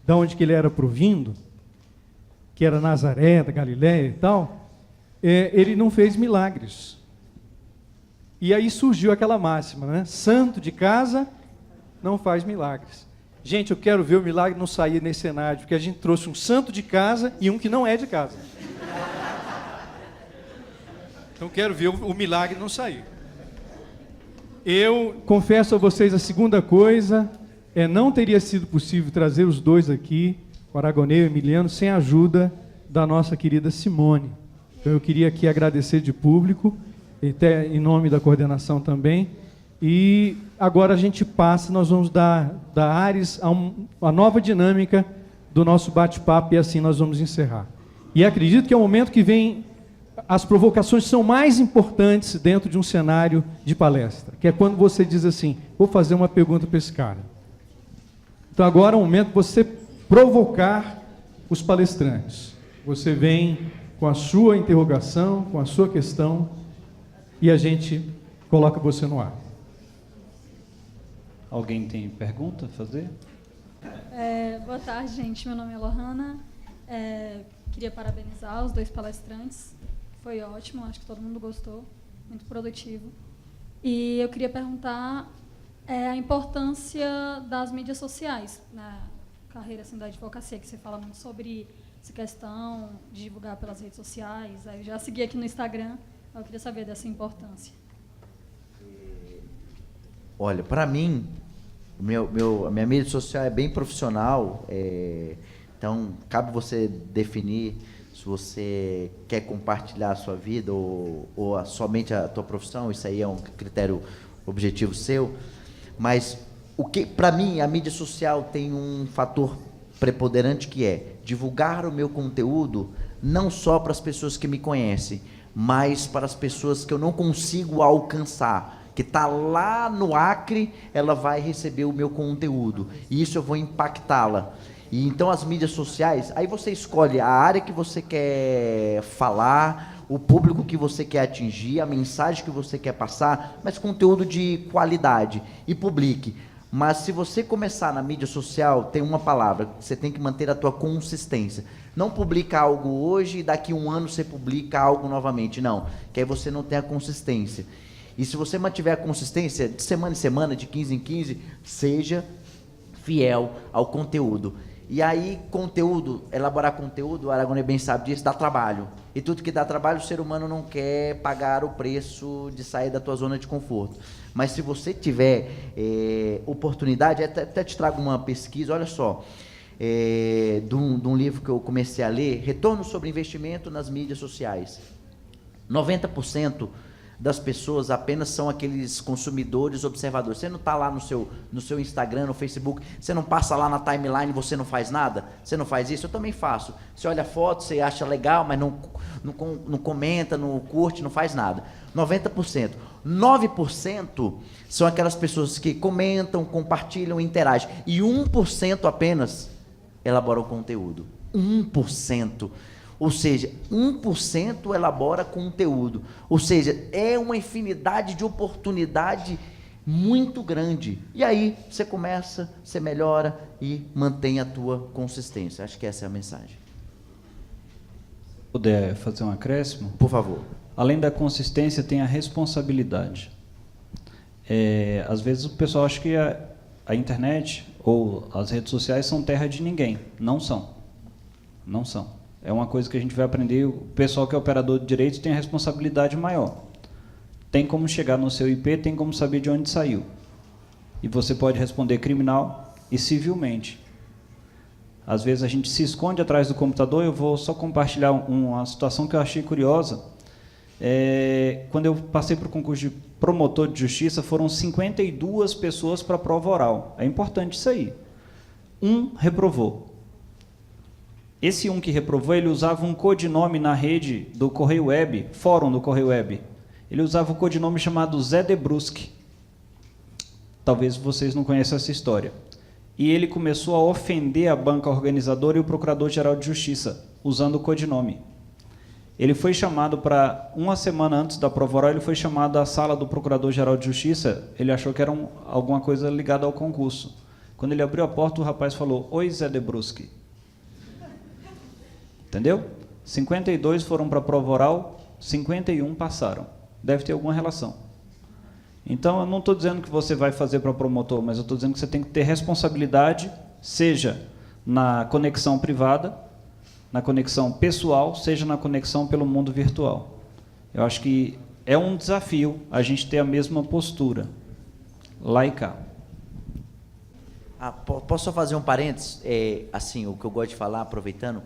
da onde que ele era provindo, que era Nazaré, da Galiléia e tal, ele não fez milagres. E aí surgiu aquela máxima, né? Santo de casa não faz milagres. Gente, eu quero ver o milagre não sair nesse cenário, porque a gente trouxe um santo de casa e um que não é de casa. Então quero ver o milagre não sair. Eu confesso a vocês a segunda coisa, não teria sido possível trazer os dois aqui, o Aragonê e o Emiliano, sem a ajuda da nossa querida Simone. Então eu queria aqui agradecer de público, até em nome da coordenação também. E agora a gente passa, nós vamos dar ares a nova dinâmica do nosso bate-papo e assim nós vamos encerrar. E acredito que é o momento que vem, as provocações são mais importantes dentro de um cenário de palestra, que é quando você diz assim, vou fazer uma pergunta para esse cara. Então agora é o momento de você provocar os palestrantes. Você vem com a sua interrogação, com a sua questão, e a gente coloca você no ar. Alguém tem pergunta a fazer? Boa tarde, gente. Meu nome é Lohana. Queria parabenizar os dois palestrantes. Foi ótimo, acho que todo mundo gostou. Muito produtivo. E eu queria perguntar a importância das mídias sociais na carreira assim, da advocacia, que você fala muito sobre essa questão de divulgar pelas redes sociais. Eu já segui aqui no Instagram, eu queria saber dessa importância. Olha, para mim, a minha mídia social é bem profissional, então cabe você definir se você quer compartilhar a sua vida ou somente a tua profissão, isso aí é um critério objetivo seu. Mas para mim, a mídia social tem um fator preponderante que é divulgar o meu conteúdo não só para as pessoas que me conhecem, mas para as pessoas que eu não consigo alcançar, que está lá no Acre, ela vai receber o meu conteúdo, e isso eu vou impactá-la. E então as mídias sociais, aí você escolhe a área que você quer falar, o público que você quer atingir, a mensagem que você quer passar, mas conteúdo de qualidade, e publique. Mas se você começar na mídia social, tem uma palavra, você tem que manter a tua consistência. Não publica algo hoje e daqui a um ano você publica algo novamente, não, que aí você não tem a consistência. E se você mantiver a consistência, de semana em semana, de 15 em 15, seja fiel ao conteúdo. E aí, elaborar conteúdo, o Aragonê bem sabe disso, dá trabalho. E tudo que dá trabalho, o ser humano não quer pagar o preço de sair da tua zona de conforto. Mas se você tiver oportunidade, até te trago uma pesquisa, olha só, de um livro que eu comecei a ler, Retorno sobre Investimento nas Mídias Sociais. 90% das pessoas apenas são aqueles consumidores observadores. Você não está lá no seu Instagram, no Facebook, você não passa lá na timeline, você não faz nada? Você não faz isso? Eu também faço. Você olha a foto, você acha legal, mas não comenta, não curte, não faz nada. 90%. 9% são aquelas pessoas que comentam, compartilham, interagem. E 1% apenas elaboram conteúdo. 1%. Ou seja, 1% elabora conteúdo. Ou seja, é uma infinidade de oportunidade muito grande. E aí, você começa, você melhora e mantém a tua consistência. Acho que essa é a mensagem. Se puder fazer um acréscimo? Por favor. Além da consistência, tem a responsabilidade. Às vezes o pessoal acha que a internet ou as redes sociais são terra de ninguém. Não são. Não são. É uma coisa que a gente vai aprender, o pessoal que é operador de direitos tem a responsabilidade maior. Tem como chegar no seu IP, tem como saber de onde saiu. E você pode responder criminal e civilmente. Às vezes a gente se esconde atrás do computador. Eu vou só compartilhar uma situação que eu achei curiosa. Quando eu passei para o concurso de promotor de justiça, foram 52 pessoas para a prova oral. É importante isso aí. Um reprovou. Esse que reprovou, ele usava um codinome na rede do Correio Web, fórum do Correio Web. Ele usava o codinome chamado Zé de Brusque. Talvez vocês não conheçam essa história. E ele começou a ofender a banca organizadora e o Procurador-Geral de Justiça, usando o codinome. Ele foi chamado para, uma semana antes da prova oral, ele foi chamado à sala do Procurador-Geral de Justiça, ele achou que era alguma coisa ligada ao concurso. Quando ele abriu a porta, o rapaz falou: "Oi, Zé de Brusque." Entendeu? 52 foram para a prova oral, 51 passaram. Deve ter alguma relação. Então, eu não estou dizendo que você vai fazer para promotor, mas eu estou dizendo que você tem que ter responsabilidade, seja na conexão privada, na conexão pessoal, seja na conexão pelo mundo virtual. Eu acho que é um desafio a gente ter a mesma postura, lá e cá. Posso só fazer um parênteses? Assim, o que eu gosto de falar, aproveitando,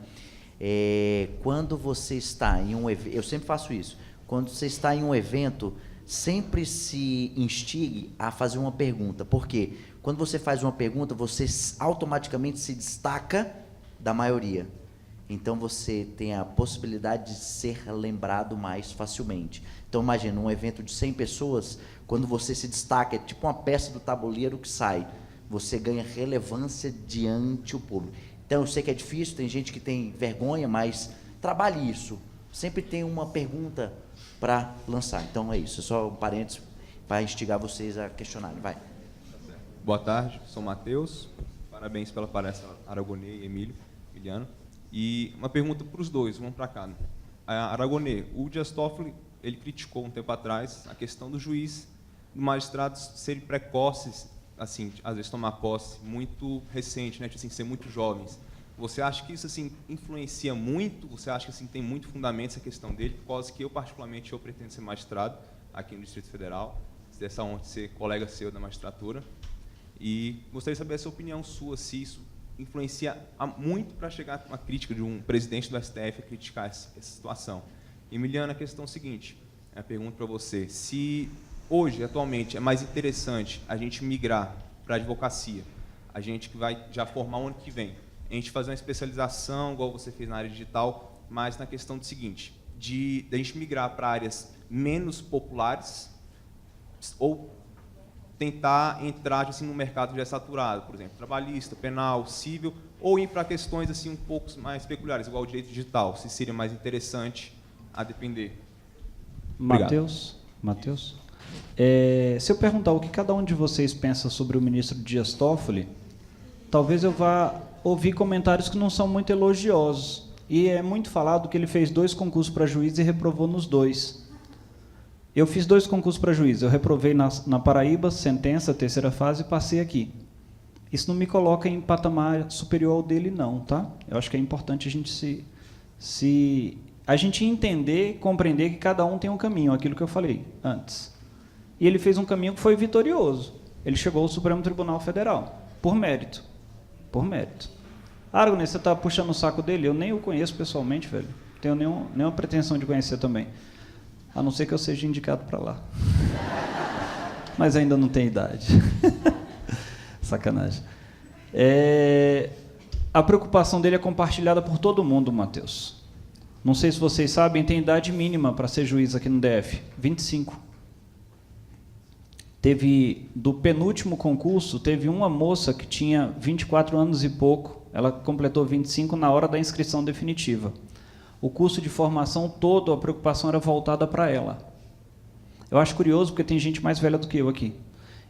quando você está em um evento, eu sempre faço isso, quando você está em um evento, sempre se instigue a fazer uma pergunta. Por quê? Quando você faz uma pergunta, você automaticamente se destaca da maioria. Então, você tem a possibilidade de ser lembrado mais facilmente. Então, imagina, um evento de 100 pessoas, quando você se destaca, é tipo uma peça do tabuleiro que sai. Você ganha relevância diante do público. Então, eu sei que é difícil, tem gente que tem vergonha, mas trabalhe isso. Sempre tem uma pergunta para lançar. Então, é isso. É só um parênteses para instigar vocês a questionarem. Vai. Boa tarde, sou Matheus. Parabéns pela palestra, Aragonê e Emiliano. E uma pergunta para os dois, vamos para cá. Aragonê, o Dias Toffoli, ele criticou um tempo atrás a questão do juiz, do magistrado serem precoces, assim, às vezes tomar posse muito recente, né, assim, ser muito jovens. Você acha que isso assim influencia muito? Você acha que assim tem muito fundamento essa questão dele? Por causa que eu particularmente pretendo ser magistrado aqui no Distrito Federal, ter essa honra de ser colega seu da magistratura. E gostaria de saber a sua opinião sua, se isso influencia muito para chegar a uma crítica de um presidente do STF a criticar essa situação. Emiliano, a questão é a seguinte, a pergunta para você, se hoje, atualmente, é mais interessante a gente migrar para a advocacia, a gente que vai já formar o ano que vem, a gente fazer uma especialização, igual você fez na área digital, mas na questão do seguinte, de a gente migrar para áreas menos populares ou tentar entrar assim, no mercado já saturado, por exemplo, trabalhista, penal, civil, ou ir para questões assim, um pouco mais peculiares, igual o direito digital, se seria mais interessante a depender. Matheus? Se eu perguntar o que cada um de vocês pensa sobre o ministro Dias Toffoli, talvez eu vá ouvir comentários que não são muito elogiosos. E é muito falado que ele fez 2 concursos para juiz e reprovou nos 2. Eu fiz 2 concursos para juiz. Eu reprovei na Paraíba, sentença, 3ª fase, e passei aqui. Isso não me coloca em patamar superior ao dele, não, tá? Eu acho que é importante a gente a gente entender, compreender que cada um tem um caminho, aquilo que eu falei antes. E ele fez um caminho que foi vitorioso. Ele chegou ao Supremo Tribunal Federal, por mérito. Por mérito. Aragonês, você está puxando o saco dele? Eu nem o conheço pessoalmente, velho. Não tenho nenhuma pretensão de conhecer também. A não ser que eu seja indicado para lá. Mas ainda não tenho idade. Sacanagem. A preocupação dele é compartilhada por todo mundo, Matheus. Não sei se vocês sabem, tem idade mínima para ser juiz aqui no DF, 25. Do penúltimo concurso, teve uma moça que tinha 24 anos e pouco, ela completou 25 na hora da inscrição definitiva. O curso de formação todo, a preocupação era voltada para ela. Eu acho curioso, porque tem gente mais velha do que eu aqui.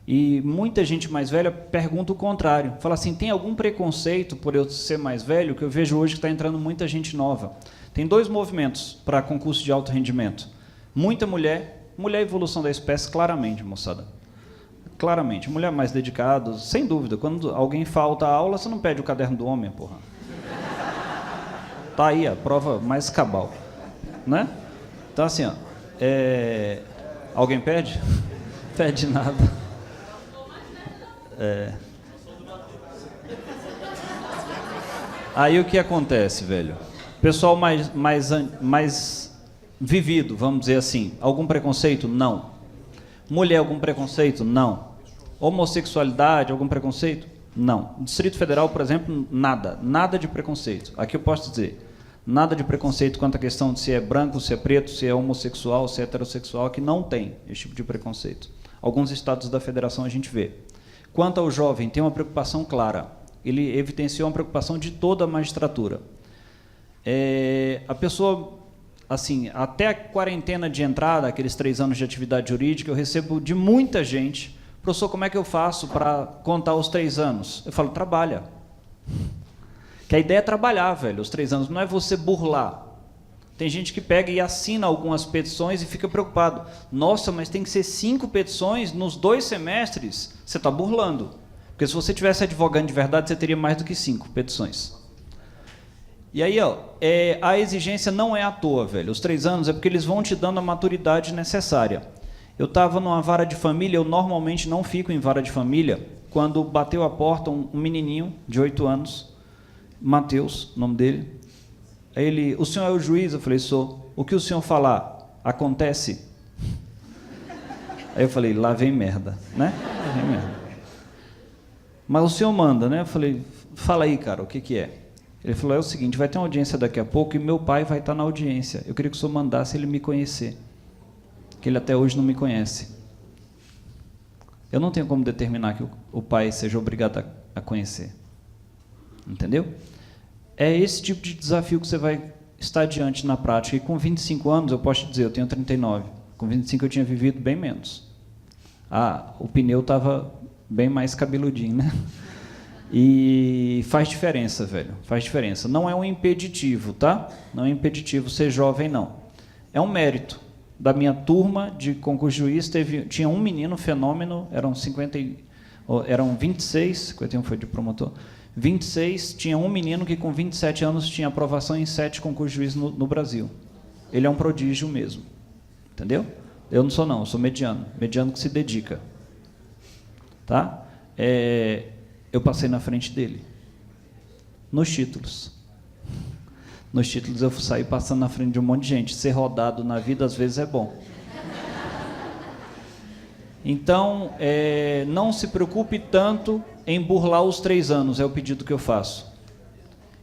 E muita gente mais velha pergunta o contrário. Fala assim, tem algum preconceito por eu ser mais velho, que eu vejo hoje que está entrando muita gente nova. Tem 2 movimentos para concurso de alto rendimento. Muita mulher é a evolução da espécie, claramente, moçada. Claramente, mulher mais dedicada, sem dúvida. Quando alguém falta a aula, você não pede o caderno do homem, porra. Tá aí a prova mais cabal, né? Então, assim, ó, alguém pede? Pede nada. Aí o que acontece, velho? Pessoal mais vivido, vamos dizer assim. Algum preconceito? Não. Mulher, algum preconceito? Não. Homossexualidade, algum preconceito? Não. Distrito Federal, por exemplo, nada. Nada de preconceito. Aqui eu posso dizer, nada de preconceito quanto à questão de se é branco, se é preto, se é homossexual, se é heterossexual, que não tem esse tipo de preconceito. Alguns estados da federação a gente vê. Quanto ao jovem, tem uma preocupação clara. Ele evidenciou uma preocupação de toda a magistratura. A pessoa, assim, até a quarentena de entrada, aqueles 3 anos de atividade jurídica, eu recebo de muita gente, professor, como é que eu faço para contar os 3 anos? Eu falo, trabalha. Que a ideia é trabalhar, velho, os 3 anos, não é você burlar. Tem gente que pega e assina algumas petições e fica preocupado. Nossa, mas tem que ser 5 petições nos 2 semestres? Você está burlando. Porque se você tivesse advogando de verdade, você teria mais do que 5 petições. E aí, ó, a exigência não é à toa, velho. Os 3 anos é porque eles vão te dando a maturidade necessária. Eu estava numa vara de família, eu normalmente não fico em vara de família, quando bateu a porta um menininho de 8 anos, Matheus, o nome dele. Aí ele, o senhor é o juiz? Eu falei, sou. O que o senhor falar, acontece? Aí eu falei, lá vem merda, né? Lá vem merda. Mas o senhor manda, né? Eu falei, fala aí, cara, o que que é? Ele falou, é o seguinte, vai ter uma audiência daqui a pouco e meu pai vai estar na audiência. Eu queria que o senhor mandasse ele me conhecer, que ele até hoje não me conhece. Eu não tenho como determinar que o pai seja obrigado a conhecer. Entendeu? É esse tipo de desafio que você vai estar diante na prática. E com 25 anos, eu posso te dizer, eu tenho 39. Com 25 eu tinha vivido bem menos. O pneu estava bem mais cabeludinho, né? E faz diferença, velho. Faz diferença. Não é um impeditivo, tá? Não é impeditivo ser jovem, não. É um mérito. Da minha turma de concurso de juiz, tinha um menino fenômeno, eram 26, 51 foi de promotor, 26, tinha um menino que com 27 anos tinha aprovação em 7 concursos de juiz no Brasil. Ele é um prodígio mesmo. Entendeu? Eu não sou não, eu sou mediano. Mediano que se dedica. Tá? Eu passei na frente dele. Nos títulos. Nos títulos eu saí passando na frente de um monte de gente. Ser rodado na vida às vezes é bom. Então, não se preocupe tanto em burlar os 3 anos, é o pedido que eu faço.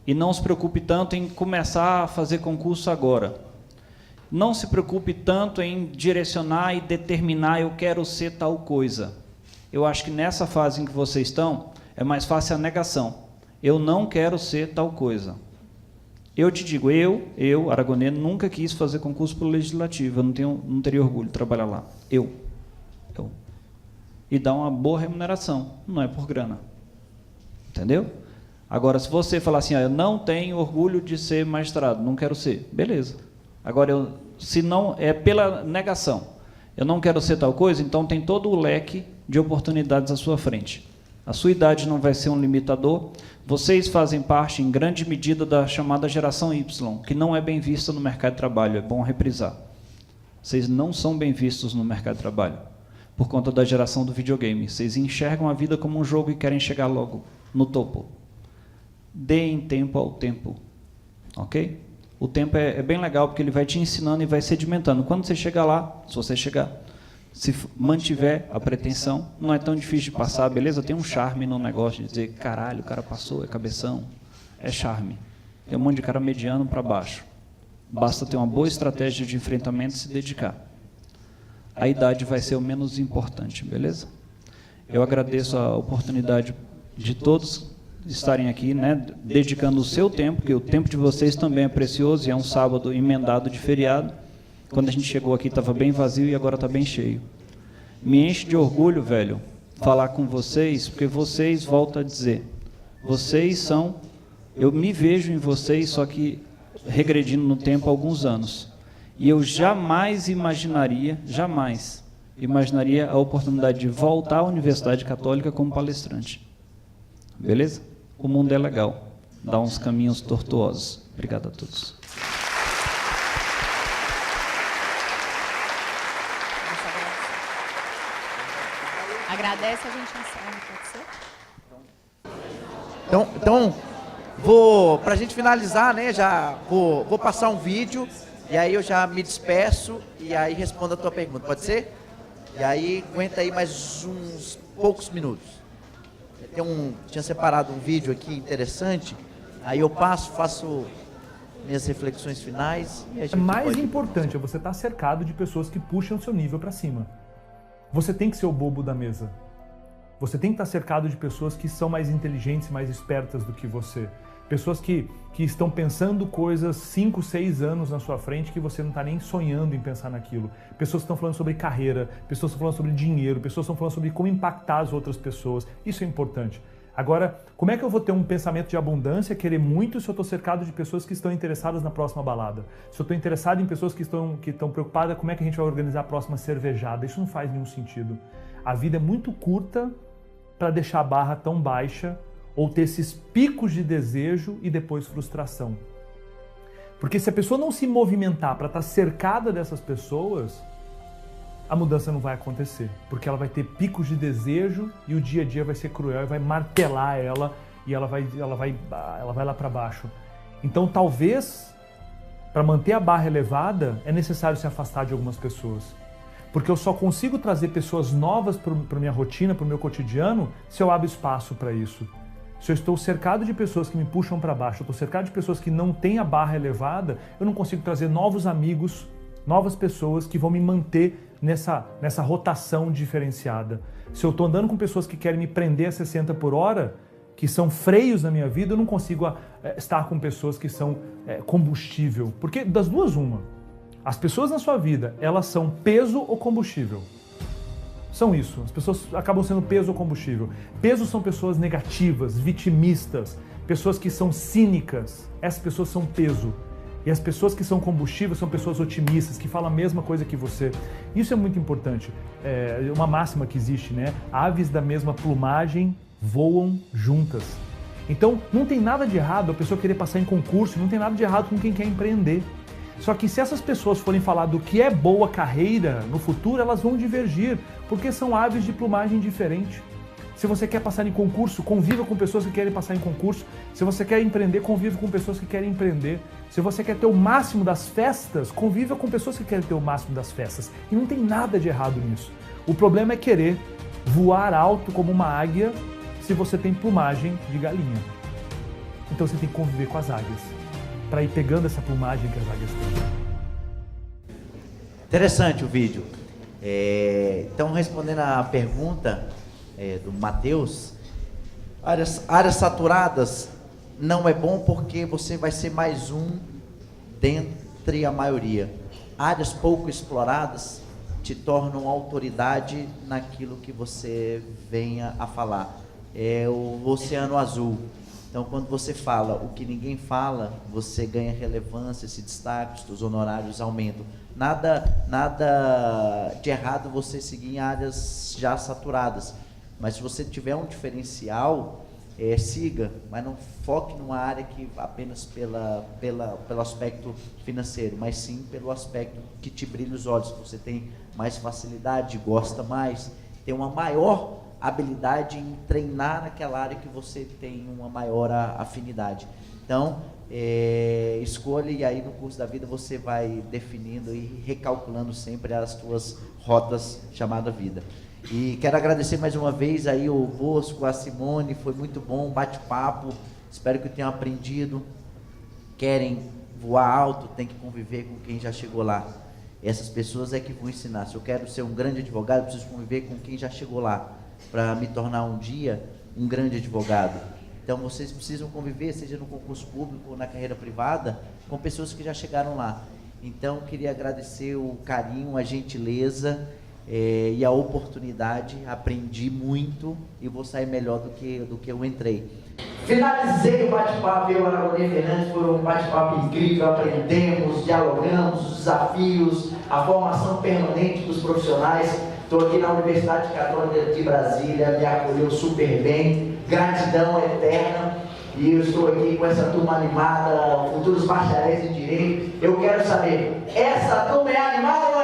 E não se preocupe tanto em começar a fazer concurso agora. Não se preocupe tanto em direcionar e determinar, eu quero ser tal coisa. Eu acho que nessa fase em que vocês estão, é mais fácil a negação. Eu não quero ser tal coisa. Eu te digo, eu, Aragonês, nunca quis fazer concurso para o Legislativo, eu não teria orgulho de trabalhar lá. Eu. E dá uma boa remuneração, não é por grana. Entendeu? Agora, se você falar assim, eu não tenho orgulho de ser magistrado, não quero ser, beleza. Agora, se não, é pela negação, eu não quero ser tal coisa, então tem todo o leque de oportunidades à sua frente. A sua idade não vai ser um limitador. Vocês fazem parte, em grande medida, da chamada geração Y, que não é bem vista no mercado de trabalho, é bom reprisar. Vocês não são bem vistos no mercado de trabalho, por conta da geração do videogame. Vocês enxergam a vida como um jogo e querem chegar logo no topo. Deem tempo ao tempo, ok? O tempo é bem legal, porque ele vai te ensinando e vai sedimentando. Quando você chegar lá, se você chegar, se mantiver a pretensão, não é tão difícil de passar, beleza? Tem um charme no negócio de dizer, caralho, o cara passou, é cabeção, é charme. Tem um monte de cara mediano para baixo. Basta ter uma boa estratégia de enfrentamento e se dedicar. A idade vai ser o menos importante, beleza? Eu agradeço a oportunidade de todos estarem aqui, né, dedicando o seu tempo, porque o tempo de vocês também é precioso, e é um sábado emendado de feriado. Quando a gente chegou aqui estava bem vazio e agora está bem cheio. Me enche de orgulho, velho, falar com vocês, porque vocês, volto a dizer, vocês são, eu me vejo em vocês, só que regredindo no tempo há alguns anos. E eu jamais imaginaria a oportunidade de voltar à Universidade Católica como palestrante. Beleza? O mundo é legal. Dá uns caminhos tortuosos. Obrigado a todos. Agradece, a gente encerra, pode ser? Então para a gente finalizar, né, já vou passar um vídeo e aí eu já me despeço e aí respondo a tua pergunta, pode ser? E aí aguenta aí mais uns poucos minutos. Tinha separado um vídeo aqui interessante, aí eu faço minhas reflexões finais. E a gente mais importante é você estar cercado de pessoas que puxam o seu nível para cima. Você tem que ser o bobo da mesa. Você tem que estar cercado de pessoas que são mais inteligentes, mais espertas do que você. Pessoas que estão pensando coisas 5, 6 anos na sua frente que você não está nem sonhando em pensar naquilo. Pessoas que estão falando sobre carreira, pessoas que estão falando sobre dinheiro, pessoas que estão falando sobre como impactar as outras pessoas. Isso é importante. Agora, como é que eu vou ter um pensamento de abundância, querer muito, se eu estou cercado de pessoas que estão interessadas na próxima balada? Se eu estou interessado em pessoas que estão preocupadas, como é que a gente vai organizar a próxima cervejada? Isso não faz nenhum sentido. A vida é muito curta para deixar a barra tão baixa ou ter esses picos de desejo e depois frustração. Porque se a pessoa não se movimentar para estar cercada dessas pessoas, a mudança não vai acontecer. Porque ela vai ter picos de desejo e o dia a dia vai ser cruel e vai martelar ela e ela vai lá para baixo. Então talvez, para manter a barra elevada, é necessário se afastar de algumas pessoas. Porque eu só consigo trazer pessoas novas para minha rotina, para o meu cotidiano, se eu abro espaço para isso. Se eu estou cercado de pessoas que me puxam para baixo, eu estou cercado de pessoas que não têm a barra elevada, eu não consigo trazer novos amigos, novas pessoas que vão me manter nessa rotação diferenciada. Se eu estou andando com pessoas que querem me prender a 60 por hora, que são freios na minha vida, eu não consigo estar com pessoas que são combustível. Porque das duas, uma. As pessoas na sua vida, elas são peso ou combustível? São isso. As pessoas acabam sendo peso ou combustível. Peso são pessoas negativas, vitimistas, pessoas que são cínicas. Essas pessoas são peso. E as pessoas que são combustível são pessoas otimistas, que falam a mesma coisa que você. Isso é muito importante. É uma máxima que existe, né? Aves da mesma plumagem voam juntas. Então, não tem nada de errado a pessoa querer passar em concurso, não tem nada de errado com quem quer empreender. Só que se essas pessoas forem falar do que é boa carreira no futuro, elas vão divergir, porque são aves de plumagem diferente. Se você quer passar em concurso, conviva com pessoas que querem passar em concurso. Se você quer empreender, conviva com pessoas que querem empreender. Se você quer ter o máximo das festas, conviva com pessoas que querem ter o máximo das festas. E não tem nada de errado nisso. O problema é querer voar alto como uma águia se você tem plumagem de galinha. Então você tem que conviver com as águias, para ir pegando essa plumagem que as águias têm. Interessante o vídeo. Então, respondendo a pergunta do Matheus, áreas saturadas não é bom porque você vai ser mais um dentre a maioria. Áreas pouco exploradas te tornam autoridade naquilo que você venha a falar. É o oceano azul. Então, quando você fala o que ninguém fala, você ganha relevância, se destaca, os honorários aumentam. Nada de errado você seguir em áreas já saturadas. Mas se você tiver um diferencial, siga, mas não foque numa área que apenas pelo aspecto financeiro, mas sim pelo aspecto que te brilha os olhos, que você tem mais facilidade, gosta mais, tem uma maior habilidade em treinar naquela área que você tem uma maior afinidade. Então, escolha, e aí no curso da vida você vai definindo e recalculando sempre as suas rotas chamada vida. E quero agradecer mais uma vez aí o Bosco, a Simone, foi muito bom o bate-papo, espero que tenham aprendido. Querem voar alto, tem que conviver com quem já chegou lá. Essas pessoas é que vão ensinar. Se eu quero ser um grande advogado, eu preciso conviver com quem já chegou lá, para me tornar um dia um grande advogado. Então vocês precisam conviver, seja no concurso público ou na carreira privada, com pessoas que já chegaram lá. Então queria agradecer o carinho, a gentileza e a oportunidade. Aprendi muito e vou sair melhor do que eu entrei. Finalizei o bate-papo, eu e a Aragonê Fernandes, foi um bate-papo incrível, aprendemos, dialogamos, os desafios, a formação permanente dos profissionais. Estou aqui na Universidade Católica de Brasília, me acolheu super bem, gratidão eterna, e eu estou aqui com essa turma animada, futuros bacharéis em Direito. Eu quero saber, essa turma é animada?